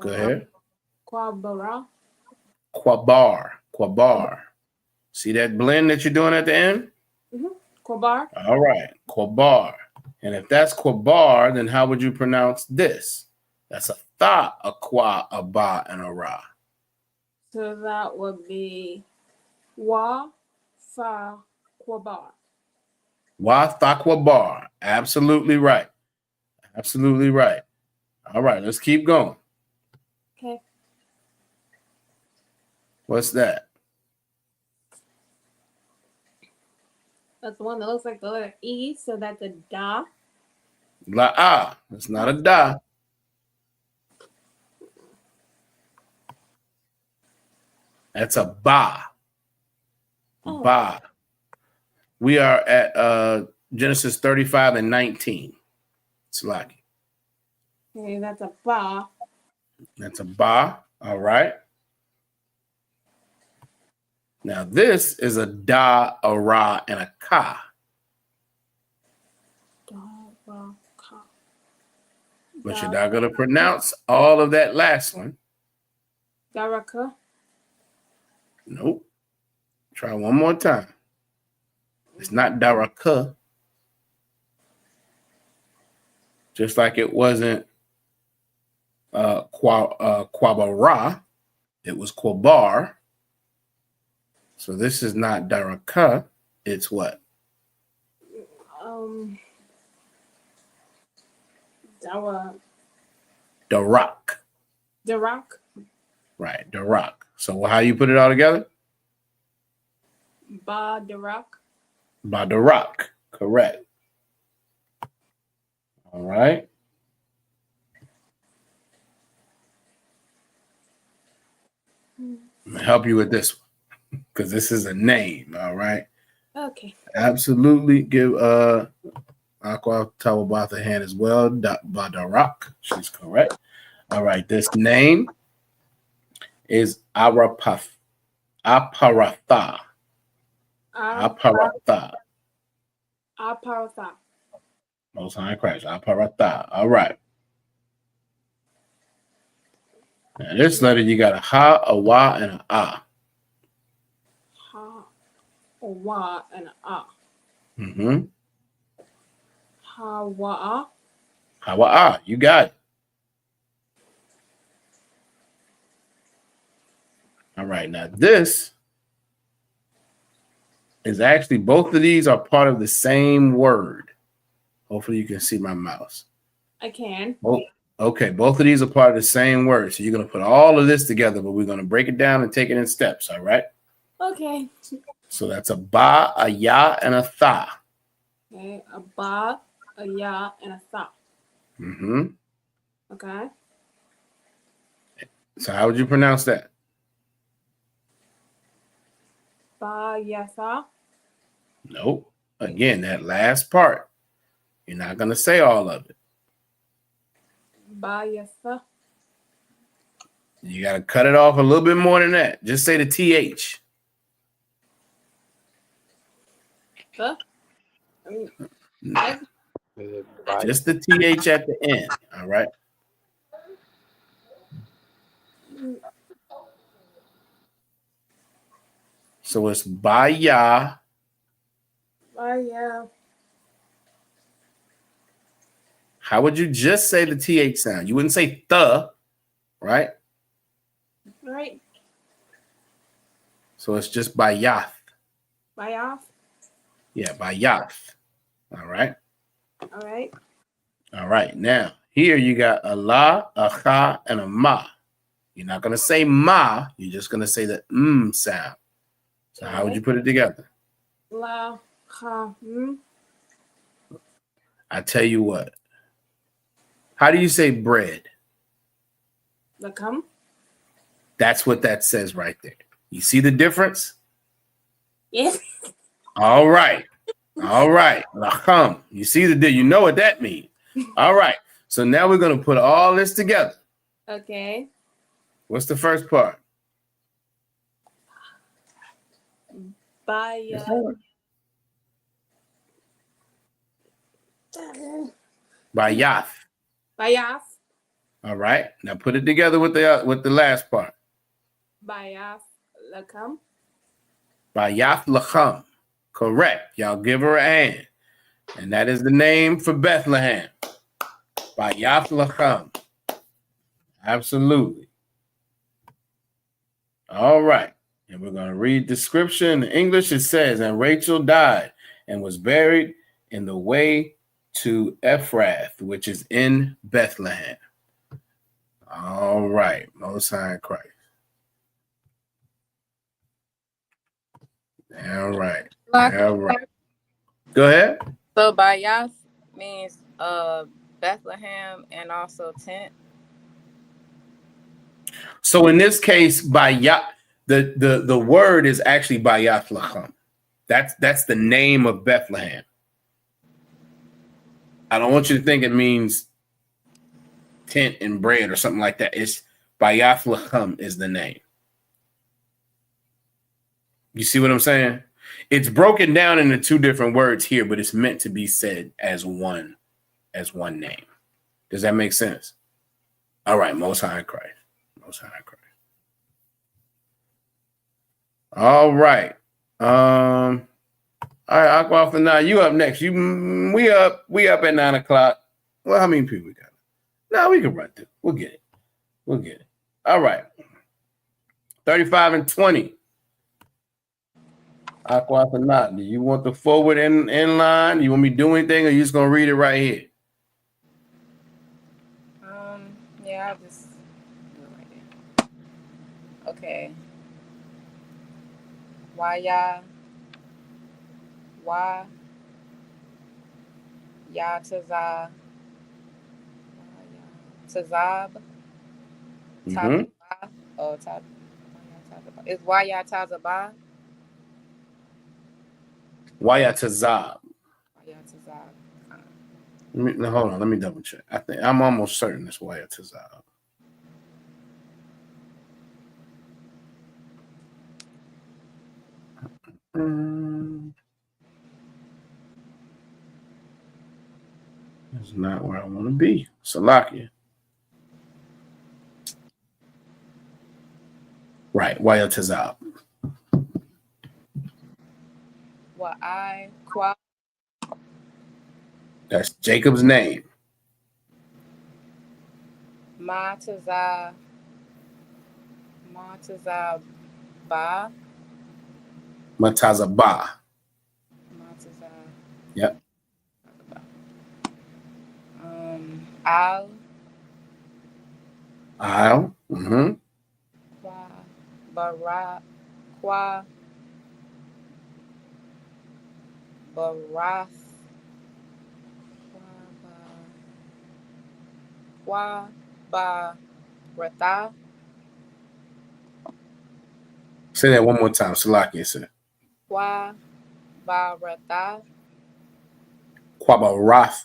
Go ahead. Quabara. Quabar. See that blend that you're doing at the end? Quabar. All right. Quabar. And if that's quabar, then how would you pronounce this? That's a tha, a qua, a ba, and a ra. So that would be wa, fa, quabar. Wa, tha, quabar. Absolutely right. All right. Let's keep going. Okay. What's that? That's the one that looks like the letter E, so that's a da. La-ah. It's not a da. That's a ba. Oh. Ba. We are at Genesis 35 and 19. Slaki. Okay, that's a ba. That's a ba. All right. Now this is a da, a ra, and a ka. Da, ra, ka. But you're not going to pronounce all of that last one. Daraka. Nope. Try one more time. It's not daraka. Just like it wasn't quabara. It was quabar. So this is not daraka. It's what? Darak. Darak. Right, darak. So how you put it all together? Ba Darak. Ba darak. Correct. All right. I'm gonna help you with this one because this is a name. All right. Okay. Absolutely. Give Aqua Tawabata a hand as well. Badarak. She's correct. All right. This name is Aparatha. Aparatha. Aparatha. Most High Christ. Aparatha. All right. Now this letter you got a ha, a wa, and a a. Ha, a wa, and a a. Mm-hmm. Ha, wa, a. Ha, wa, a. You got it. All right. Now this is actually, both of these are part of the same word. Hopefully you can see my mouse. I can. Oh, okay. Both of these are part of the same word. So you're going to put all of this together, but we're going to break it down and take it in steps. All right. Okay. So that's a ba, a ya, and a tha. Okay. A ba, a ya, and a tha. Mm-hmm. Okay. So how would you pronounce that? Ba, ya, tha. Nope. Again, that last part. You're not going to say all of it. Ba, ya, tha. You got to cut it off a little bit more than that. Just say the TH. Tha? Just the TH at the end. All right. So it's baya. Baya. How would you just say the TH sound? You wouldn't say the, right? Right. So it's just bayath. Bayath. Yeah, bayath. All right. All right. All right. Now, here you got a la, a cha, and a ma. You're not going to say ma. You're just going to say the sound. So how would you put it together? La, cha, I tell you what. How do you say bread? Lakam. That's what that says right there. You see the difference? Yes. All right. All right. Lacham. You see you know what that means. All right. So now we're going to put all this together. Okay. What's the first part? Baya. Bayath. Bayath. All right. Now put it together with the last part. Bayath Lakam. Bayath Lacham. Correct. Y'all give her a hand. And that is the name for Bethlehem. Bayath Lacham. Absolutely. All right. And we're going to read the scripture in English. It says, and Rachel died and was buried in the way to Ephrath, which is in Bethlehem. All right. Most High in Christ. All right. All right. Go ahead. So Bayath means Bethlehem and also tent. So in this case, Bayat, the word is actually Bayath Lacham. That's the name of Bethlehem. I don't want you to think it means tent and bread or something like that. It's Bayathleham is the name. You see what I'm saying? It's broken down into two different words here, but it's meant to be said as one name. Does that make sense? All right, Most High Christ. Most High Christ. All right. All right, Aqua, now you up next. We up at 9 o'clock. Well, how many people we got? No, we can run through. We'll get it. All right. 35 and 20. Aqua, do you want the forward in line? You want me to do anything, or you just gonna read it right here? Yeah, I'll just do it right there. Okay. Why ya tazab Mm-hmm. Is why ya tazaba? Waya Tazab. Hold on, let me double check. I'm almost certain it's Waya Tazab. That's not where I want to be. Salakia. Right, Waya Tazab. That's Jacob's name. Matazaba. Matazabah. Yep. Al. Mm-hmm. Barath. Ratha. Say that one more time. Salakia, sir. Ratha. Quabarath.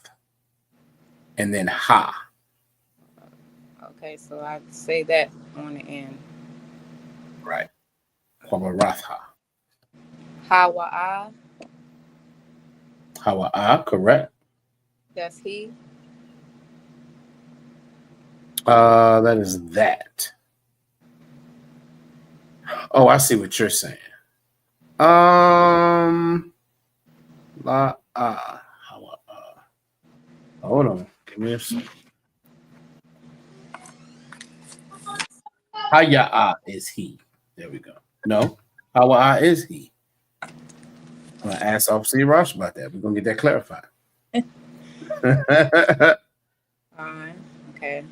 And then Ha. Okay, so I say that on the end. Right. Quabaratha. Hawa'a. Hawa'a, correct. That's he. That is that. Oh, I see what you're saying. Hold on. Give me a second. Haya'a is he. There we go. No, Hawa'a is he. I'm going to ask Officer Rosh about that. We're going to get that clarified. Fine. Okay.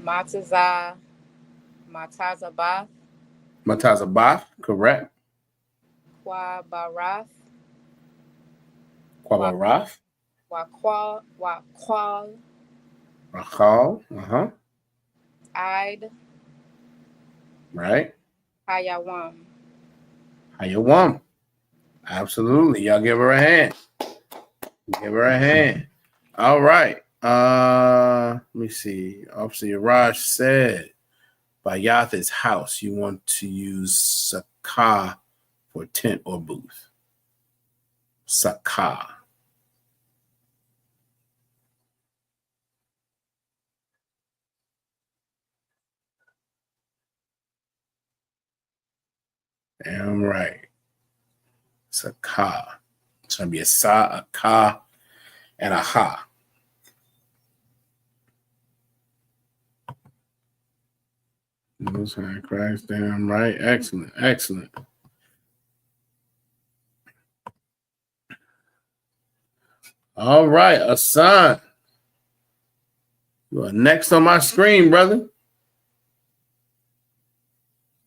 Matazabah. Matazabah, correct. Quabarath. Quabarath. Waqal. Rachal. Uh-huh. Id. Right. Hayawam. Hayawam. Absolutely. Y'all give her a hand. Give her a hand. All right. Let me see. Officer Yaraj said by Yatha's house, you want to use Sakah for tent or booth. Sakah. Damn right. Sakah. It's going to be a Sa, a Ka, and a Ha. Most High Christ, damn right. Excellent. Excellent. All right, Asan. You are next on my screen, brother.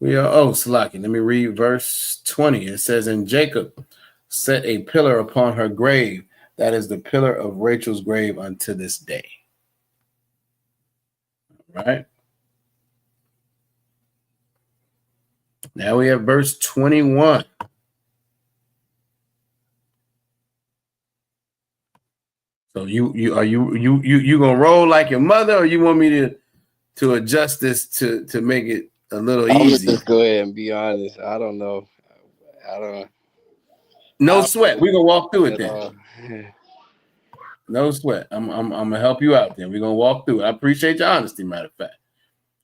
Salaki. Let me read verse 20. It says, and Jacob set a pillar upon her grave. That is the pillar of Rachel's grave unto this day. All right. Now we have verse 21. So you gonna roll like your mother, or you want me to adjust this to make it a little I'm gonna easier? just go ahead and be honest. I don't know. I No don't sweat. We're gonna walk through it at then. all. No sweat. I'm gonna help you out then. We're gonna walk through it. I appreciate your honesty, matter of fact.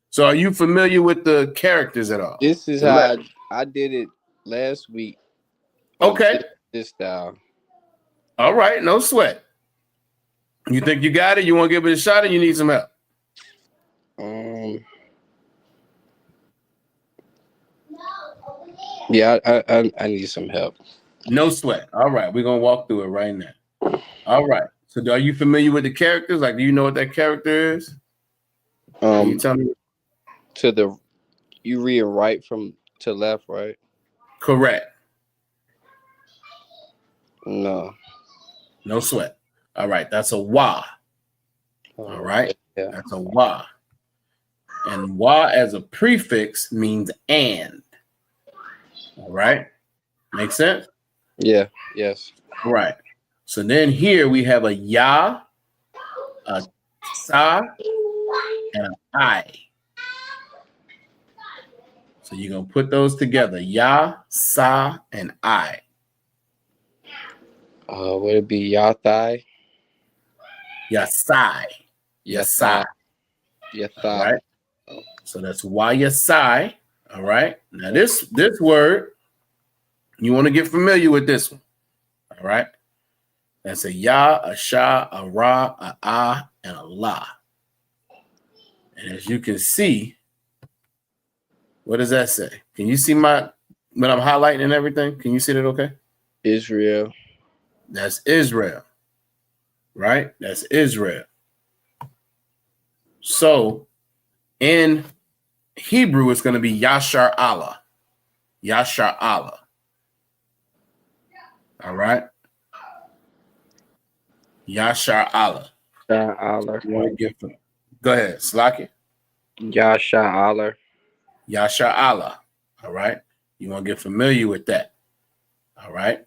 So are you familiar with the characters at all? This is how I did it last week. Okay. This style. All right, no sweat. You think you got it? You want to give it a shot, or you need some help? Yeah, I need some help. No sweat. All right, we're gonna walk through it right now. All right. So are you familiar with the characters? Like, do you know what that character is? Can you tell me? You read right from to left, right? Correct. No. No sweat. All right, that's a wa. All right. Yeah. That's a wa. And wa as a prefix means and. All right. Make sense? Yeah. Yes. Right. So then here we have a ya, a sa, and an I. So you're going to put those together. Ya, sa, and I. Would it be Yathai? Yasai. Yasai. Yathai. Right? So that's why yasai. All right. Now this word, you want to get familiar with this one. All right. That's a ya, a sha, a ra, a ah, and a la. And as you can see, what does that say? Can you see when I'm highlighting and everything? Can you see that okay? Israel. That's Israel. Right? That's Israel. So in Hebrew, it's going to be Yashar Allah. Yashar Allah. All right? Yashar Allah. Go ahead, Slaki. Yasha Allah. Yashar Allah. All right? You want to get familiar with that. All right?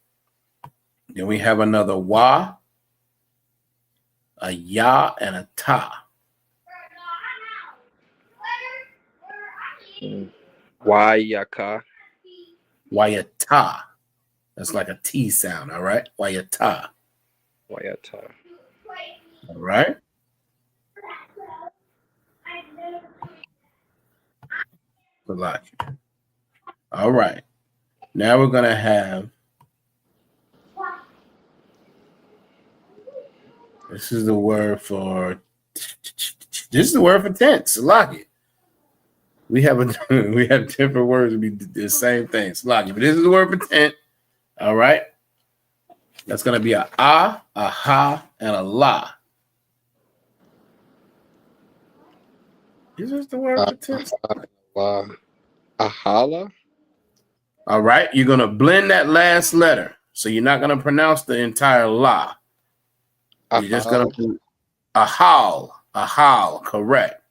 Then we have another wa, a ya, and a ta. Wayaka. Wayata. That's like a T sound, all right? Wayata. Wayata. All right? All right. Now we're going to have, this is the word for tense. Salaki. We have different words to be the same thing. Salaki. But this is the word for tent. All right. That's going to be a ha, and a la. Is this the word for tent? Ahala. All right. You're going to blend that last letter. So you're not going to pronounce the entire la. You're just going to do ahal, correct.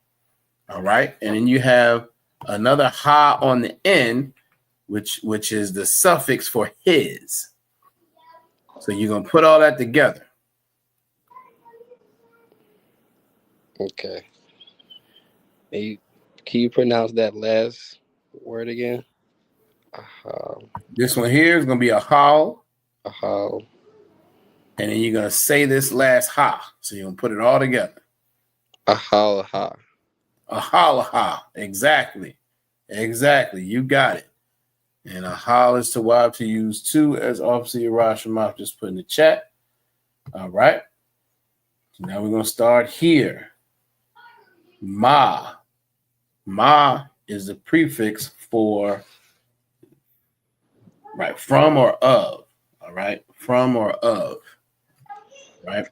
All right. And then you have another ha on the end, which is the suffix for his. So you're going to put all that together. Okay. Can you pronounce that last word again? This one here is going to be a hal. Ahal. And then you're going to say this last ha. So you're going to put it all together. Ahalaha. Ahalaha. Exactly. You got it. And ahal is to wife to use two, as Officer Yerashimov just put in the chat. All right. So now we're going to start here. Ma. Ma is the prefix for from or of. All right. From or of. Right.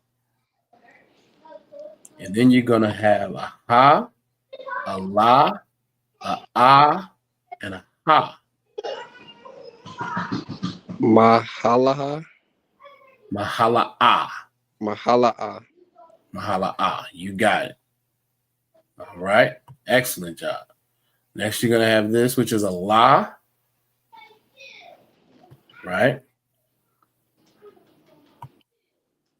And then you're going to have a ha, a la, a ah, and a ha. Mahalaha. Mahala'ah. Mahala'ah. You got it. All right. Excellent job. Next, you're going to have this, which is a la. Right.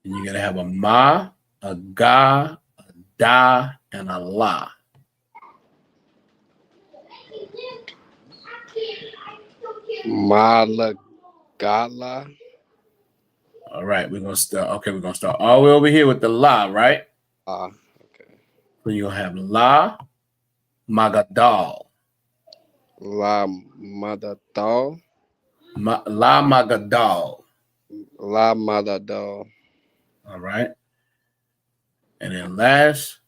And you're going to have a ma, a ga, a da, and a la. Malagala. All right, we're going to start. Okay, we're going to start all the way over here with the la, right? Okay. So you'll have la, magadal. La Madadal. La magadal. La Madadal. All right. And then last,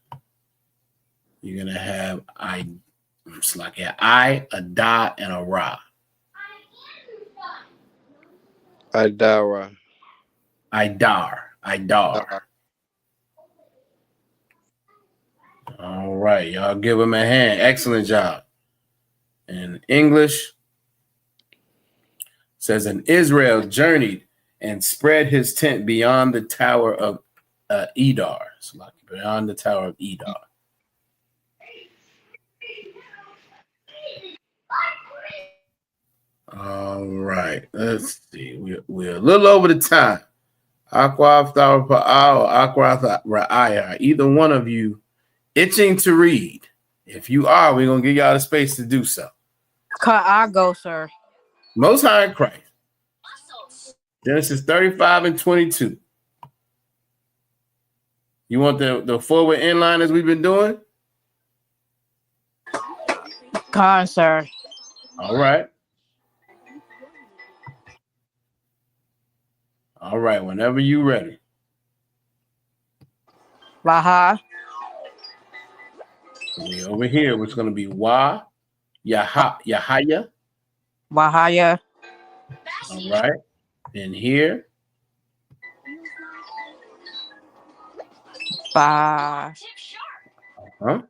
you're going to have I, a da, and a ra. Idara. Idar. All right, y'all give him a hand. Excellent job. In English, says, and Israel journeyed and spread his tent beyond the tower of Edar. So like beyond the tower of Edar. All right, let's see. We're a little over the time. Aqua Pa'al or Aqua Ra'aya. Either one of you itching to read. If you are, we're going to give y'all the space to do so. I'll go, sir. Most High in Christ. Genesis 35 and 22. You want the forward inline as we've been doing? Con, sir. All right. All right, whenever you ready. Laha. We over here, which is going to be Wa, Yahaya. Wahaya. All right. And here. Ba. Huh?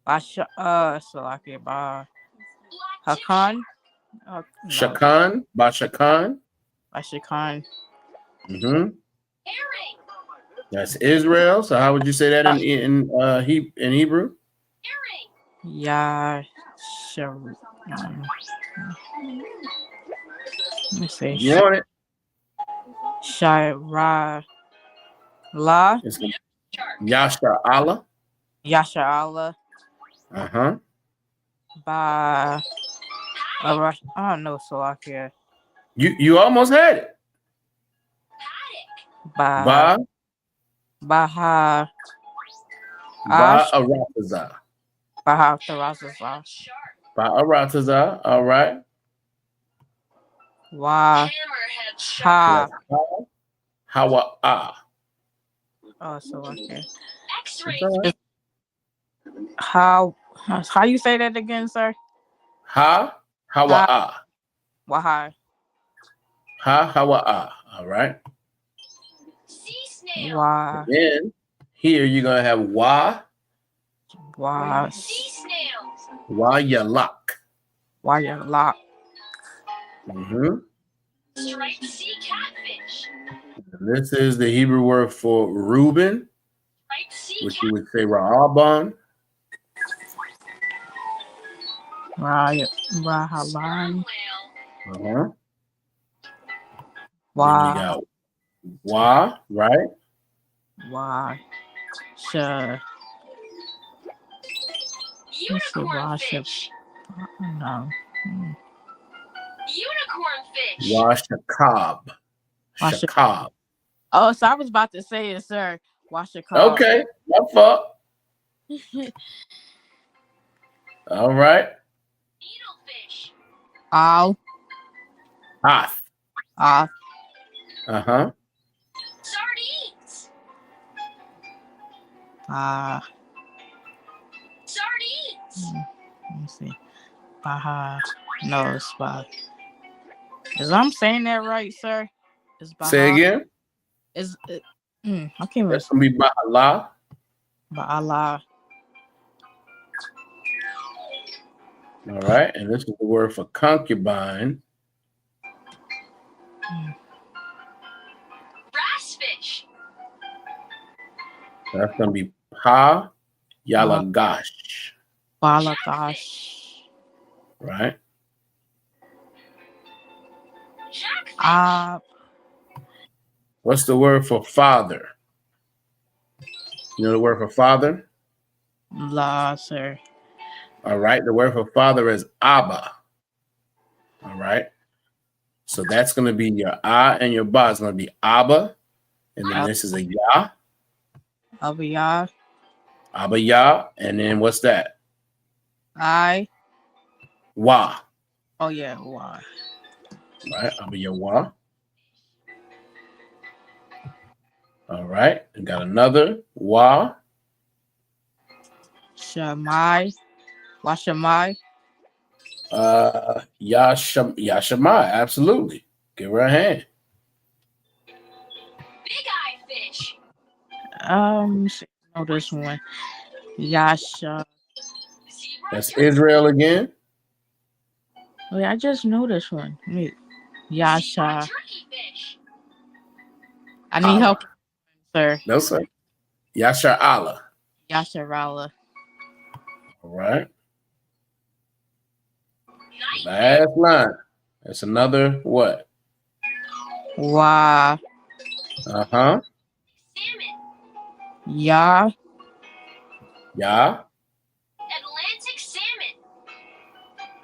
Salaki Ba. Hakan. No. Shakan, Bashakan. Bashakan. Mm-hmm. That's Israel. So how would you say that in Hebrew? Yeah. Let me see. You want it? Shira. La. Yasha Allah. Yasha Allah. Uh-huh. Ba. I don't know Salakia. You almost had it. Ba. Baha. Ba'arataza. Baha Tarazaza. Ba'arataza. All right. Wa. Ha. Hawa'a. Oh, Salakia. How you say that again, sir? Hawa'a. Wahai. Hawa'a. All right. Wa. Then here you're gonna have wa. Wa. Wa yalak. Wa yalak. Mm-hmm. This is the Hebrew word for Reuben, which you would say Ra'aban. Rahalan. Uh-huh. Wa. You got wa, right? Wa. Sha. No. Unicorn fish. Washakab. Shakab. Oh, so I was about to say it, sir. Washakab. Okay, my fault. All right. Needlefish. Ow. Off. Off. Uh-huh. Sardines. Sardines. Let me see. Baha. No, spot. Is I'm saying that right, sir? Is Baha? Say again. Is it? I can't remember. That's gonna be Ba'ala. Ba'ala. All right, and this is the word for concubine. Brassfish. That's gonna be Pa Yalagash. Balagash. Right. What's the word for father? You know the word for father? La, sir. All right. The word for father is Abba. All right. So that's going to be your A and your Ba. It's going to be Abba. And then this is a Ya. Abiyah. Abba Ya. And then what's that? I. Wa. Oh, yeah. Why? Right. Abba Ya Wa. All right. And got another Wa. Shamai. Washamai. Yashama. Absolutely. Give her a hand. Big eye fish. Know this one. Yasha. Zebra That's turkey. Israel again. Wait, I just know this one. Wait. Zebra Yasha. turkey fish. I need Allah. help, sir. No, sir. Yasha Allah. Yasha Rala. All right. Night Last line. That's another what? Wa. Uh-huh. salmon. Ya. Ya. Atlantic salmon.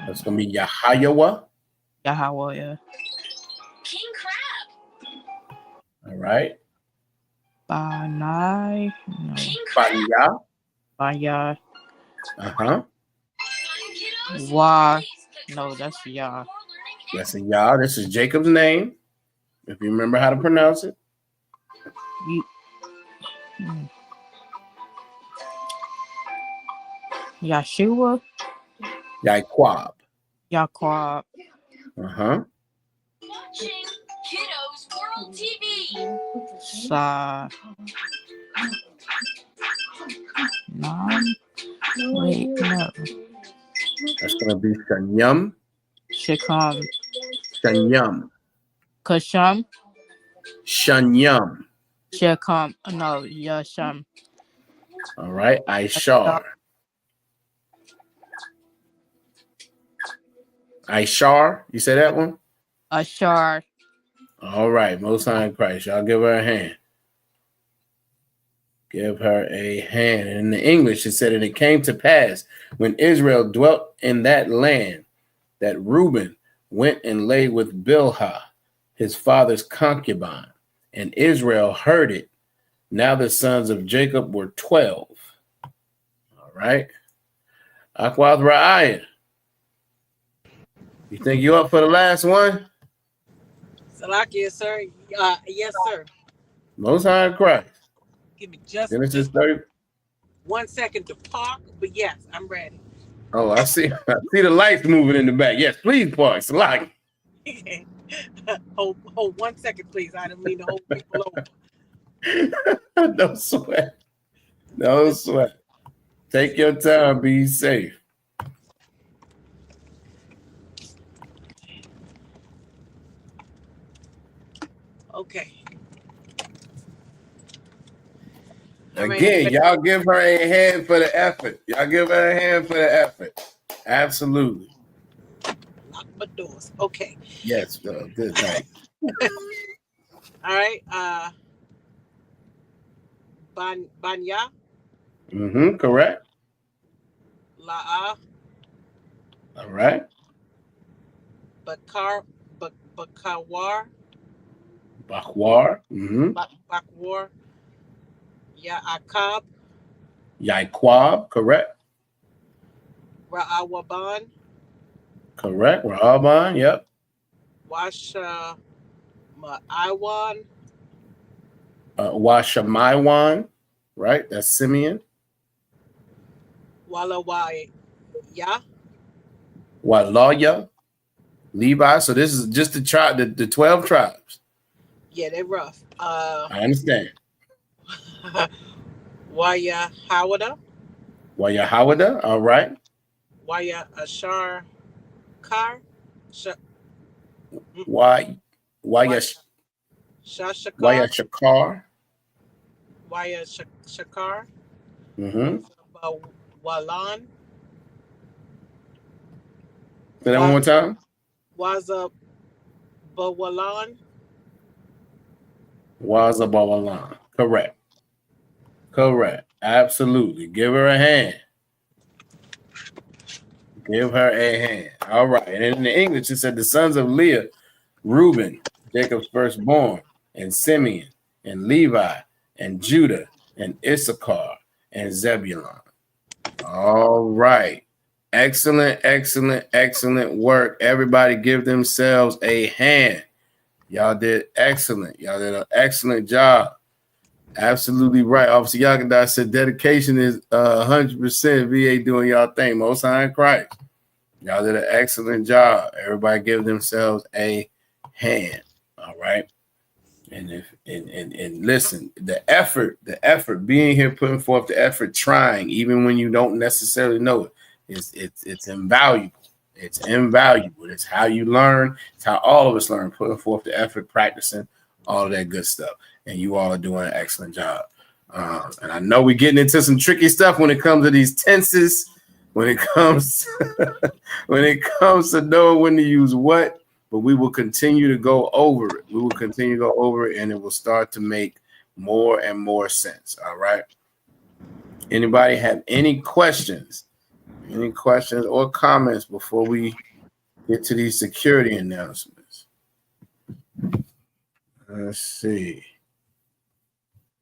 That's going to be Yahayawa. Yahweh. King crab. All right. Banai. No. King crab. Banya. Baya. Uh-huh. Kiddos, Wa. please No, that's Ya. more learning That's a Ya. This is Jacob's name, if you remember how to pronounce it. You. Yeshua. Yaquab. Yaqub. Uh-huh. watching Kiddos World TV. Sa. Nam. Wait, no. That's going to be Shanyam. Shikam. Shanyam. Kasham. Shanyam. Shikam. No, Yasham. All right. Aishar. Aishar. You say that one? Ashar. All right. Most High in Christ. Y'all give her a hand. Give her a hand. And in the English, it said, and it came to pass when Israel dwelt in that land that Reuben went and lay with Bilhah, his father's concubine, and Israel heard it. Now the sons of Jacob were 12. All right. Akwath Ra'ayah. You think you up for the last one? Salakia, sir. Yes, sir. Most High in Christ. Give me just 30. 1 second to park, but yes, I'm ready. Oh, I see the lights moving in the back. Yes, please park. Salaki. hold 1 second, please. I didn't mean to hold people over. No sweat. No sweat. Take your time. Be safe. Okay. Again, y'all give her a hand for the effort. Y'all give her a hand for the effort. Absolutely. Lock my doors. Okay. Yes, bro. Good night. All right. Banya. Mm-hmm. Correct. La'a. All right. Bakawar. Bakwar. Mm-hmm. Bakwar. Ya'akab. Yaiquab. Correct. Ra'awaban. Correct. Rahaban. Yep. Washa Ma'aiwan. Washamaiwan. Right. That's Simeon. Walawai Ya. Walaya. Levi. So this is just the tribe, the 12 tribes. Yeah, they're rough. I understand. Waya Hawada. Wayahawada. All right. Waya Ashar Kar. Waya Shashakar. Waya Shakar. Waya Shakar. Mm-hmm. Walan. Say that one more time. Waza Bawalan. Wazabawalan. Correct. Correct. Absolutely. Give her a hand. Give her a hand. All right. And in the English, it said the sons of Leah, Reuben, Jacob's firstborn, and Simeon, and Levi, and Judah, and Issachar, and Zebulun. All right. Excellent, excellent, excellent work. Everybody give themselves a hand. Y'all did excellent. Y'all did an excellent job. Absolutely right. Officer Yakadai said dedication is 100% VA doing y'all thing. Most High in Christ. Y'all did an excellent job. Everybody give themselves a hand. All right. And listen, the effort being here, putting forth the effort, trying, even when you don't necessarily know it, it's invaluable. It's invaluable. It's how you learn. It's how all of us learn, putting forth the effort, practicing, all of that good stuff. And you all are doing an excellent job. And I know we're getting into some tricky stuff when it comes to these tenses, when it comes to knowing when to use what. But we will continue to go over it. We will continue to go over it, and it will start to make more and more sense. All right. Anybody have any questions? Any questions or comments before we get to these security announcements? Let's see.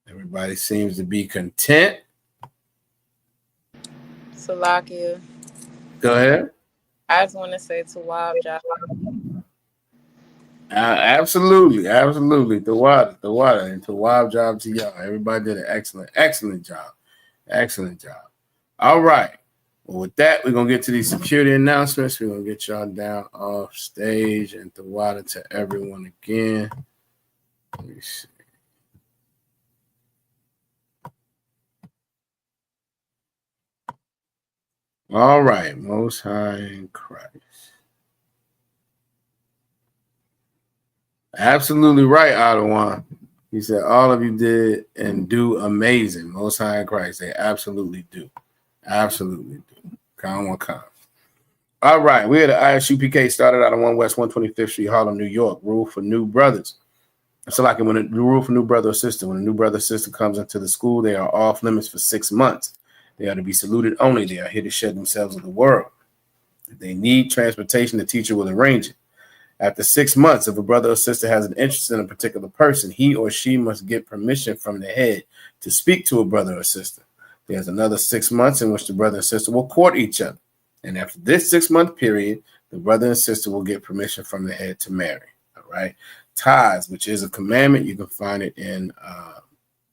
Everybody seems to be content. Salakia. Go ahead. I just want to say to Wab Job. Absolutely. The water, and to wild job to y'all. Everybody did an excellent job. Excellent job. All right. Well, with that, we're gonna get to these security announcements. We're gonna get y'all down off stage and the water to everyone again. Let me see. All right, Most High in Christ. Absolutely right, Ottawa. He said, all of you did and do amazing. Most High in Christ. They absolutely do. Absolutely do. Come. All right. We had the ISUPK started out on 1 West 125th Street, Harlem, New York. Rule for new brothers. So like when the rule for new brother or sister, when a new brother or sister comes into the school, they are off limits for 6 months. They are to be saluted only. They are here to shed themselves of the world. If they need transportation, the teacher will arrange it. After 6 months, if a brother or sister has an interest in a particular person, he or she must get permission from the head to speak to a brother or sister. There's another 6 months in which the brother and sister will court each other. And after this 6 month period, the brother and sister will get permission from the head to marry. All right. Tithes, which is a commandment, you can find it in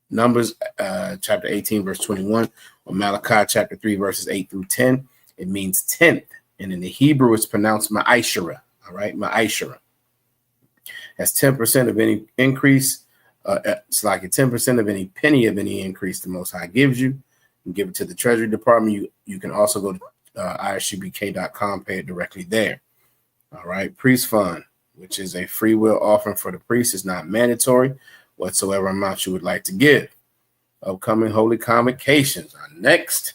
Numbers chapter 18, verse 21, or Malachi chapter 3, verses 8 through 10. It means tenth. And in the Hebrew, it's pronounced ma'ishara. All right, ma'ishara. That's 10% of any increase. It's like a 10% of any penny of any increase the Most High gives you. You give it to the Treasury Department. You can also go to ISUPK.com, pay it directly there. All right, priest fund, which is a free will offering for the priest, is not mandatory. Whatsoever amount you would like to give. Upcoming holy convocations. Our next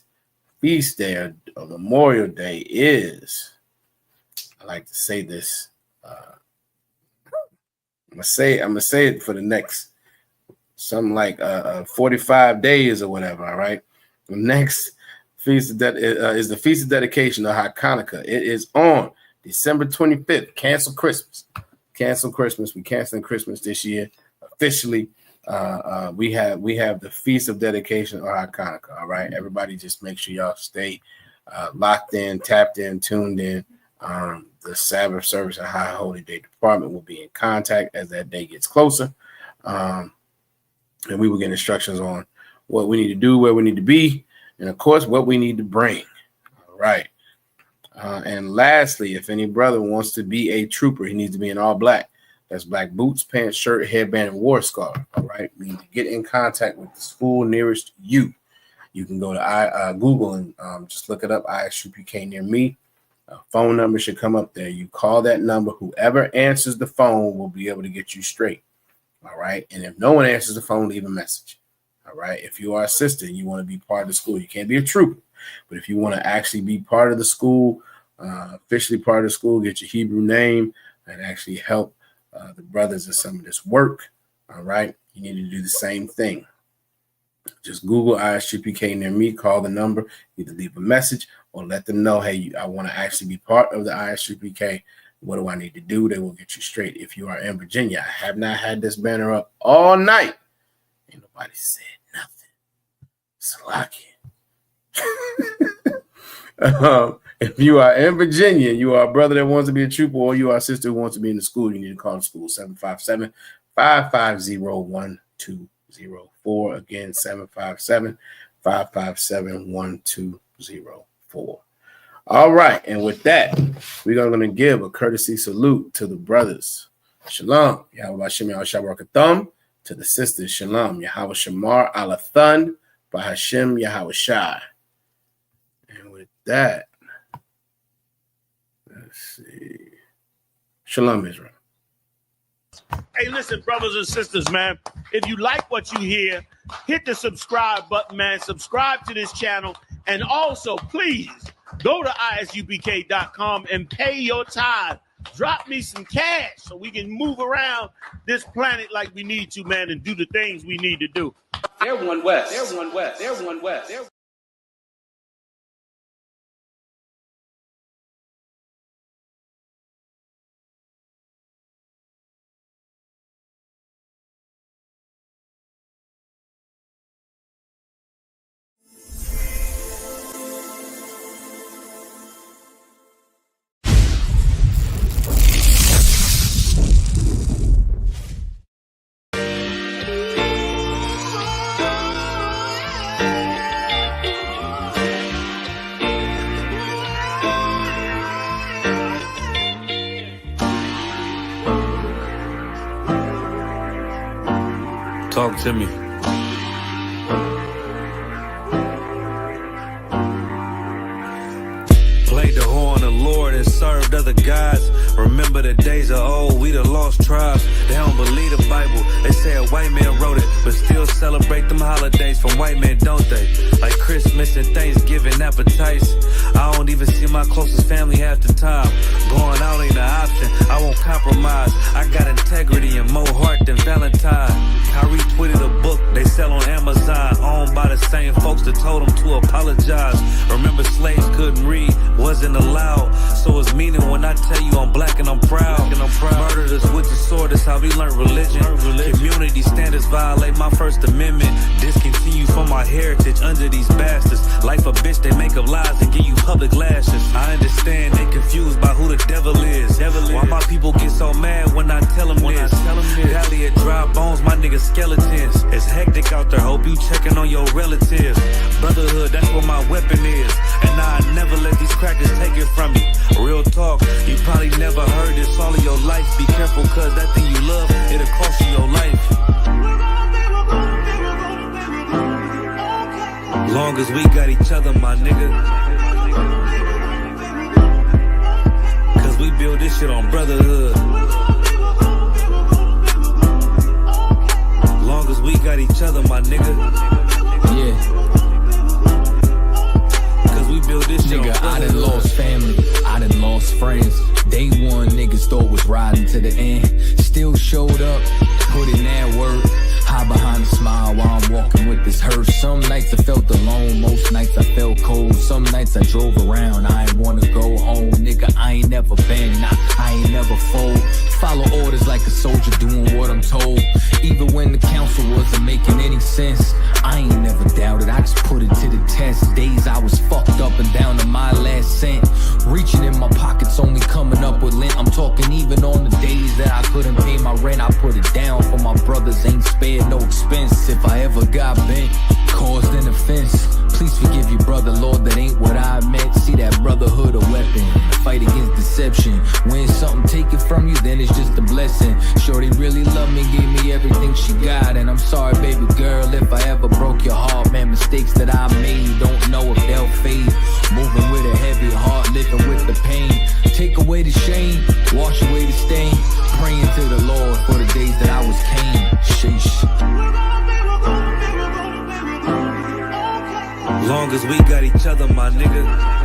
feast day of Memorial Day is, I like to say this. I'm gonna say it for the next something like 45 days or whatever. All right. The next feast is the Feast of Dedication of Hanukkah. It is on December 25th. Cancel Christmas. We canceling Christmas this year officially. We have the Feast of Dedication of Hanukkah. All right. Everybody, just make sure y'all stay locked in, tapped in, tuned in. The Sabbath Service and High Holy Day Department will be in contact as that day gets closer. And we will get instructions on what we need to do, where we need to be, and of course, what we need to bring. All right. And lastly, if any brother wants to be a trooper, he needs to be in all black. That's black boots, pants, shirt, headband, and war scarf. All right. We need to get in contact with the school nearest you. You can go to Google and just look it up, ISUPK near me. A phone number should come up there. You call that number. Whoever answers the phone will be able to get you straight. All right. And if no one answers the phone, leave a message. All right. If you are a sister and you want to be part of the school, you can't be a trooper. But if you want to actually be part of the school, officially part of the school, get your Hebrew name and actually help the brothers in some of this work. All right. you need to do the same thing. Just Google ISUPK near me, call the number, either leave a message or let them know, hey, I want to actually be part of the ISUPK. What do I need to do? They will get you straight. If you are in Virginia, I have not had this banner up all night. Ain't nobody said nothing. Slacky. If you are in Virginia, you are a brother that wants to be a trooper, or you are a sister who wants to be in the school, you need to call the school 757-550-1204. Again, 757-557-1204. All right, and with that, we're going to give a courtesy salute to the brothers. Shalom, Yahweh Hashem Yahweh Thumb. To the sisters, Shalom, Yahweh Shamar Alathun, Bahashem Yahweh Shai. And with that, let's see. Shalom, Israel. Hey, listen, brothers and sisters, man. If you like what you hear, hit the subscribe button, man. Subscribe to this channel. And also, please, go to ISUPK.com and pay your tithe. Drop me some cash so we can move around this planet like we need to, man, and do the things we need to do. They're one West. They're one West. They're one West. They're Talk to me. Played the whore on the Lord and served other gods. Remember the days of old, we the lost tribes. They don't believe the Bible. They say a white man wrote it, but still celebrate them holidays from white men, don't they? Like Christmas and Thanksgiving appetites. I don't even see my closest family half the time. Going out ain't an option, I won't compromise. I got integrity and more heart than Valentine. I retweeted a book they sell on Amazon, owned by the same folks that told them to apologize. Remember slaves couldn't read, wasn't allowed. So it's meaning when I tell you I'm black and I'm proud. Murdered us with the sword, that's how we learned religion. Community standards violate my First Amendment. Discontinue from my heritage under these bastards. Life a bitch, they make up lies and give you public lashes. I understand they confused by who the devil is. Why my people get so mad when I tell them this? Valley of dry bones, my niggas skeletons. It's hectic out there, hope you checking on your relatives. Brotherhood, that's what my weapon is. And I never let these crackers take it from me. Real talk, you probably never heard this all of your life. Be careful, cause that thing you love, it'll cost you your life. Long as we got each other, my nigga. Cause we build this shit on brotherhood. Long as we got each other, my nigga. Yeah. Cause we build this shit Nigga, on I done brotherhood. lost family, I done lost friends. Day one, niggas thought was riding to the end. Still showed up, put in that work. Hide behind a smile while I'm walking with this hearse. Some nights I felt alone, most nights I felt cold. Some nights I drove around, I ain't wanna go home. Nigga, I ain't never been, nah, I ain't never fold. Follow orders like a soldier doing what I'm told. Even when the council wasn't making any sense, I ain't never doubted, I just put it to the test. Days I was fucked up and down to my last cent. Reaching in my pockets, only coming up with lint. I'm talking even on the days that I couldn't pay my rent. I put it down for my brothers, ain't spared no expense. If I ever got bent, caused an offense, please forgive you, brother, Lord, that ain't what I meant. See that brotherhood a weapon, fight against deception. When something taken from you, then it's just a blessing. Shorty really loved me, gave me everything she got. And I'm sorry, baby girl, if I ever broke your heart. Man, mistakes that I made, don't know if they'll fade. Moving with a heavy heart, living with the pain. Take away the shame, wash away the stain. Praying to the Lord for the days that I was Cain. Sheesh. Long as we got each other, my nigga.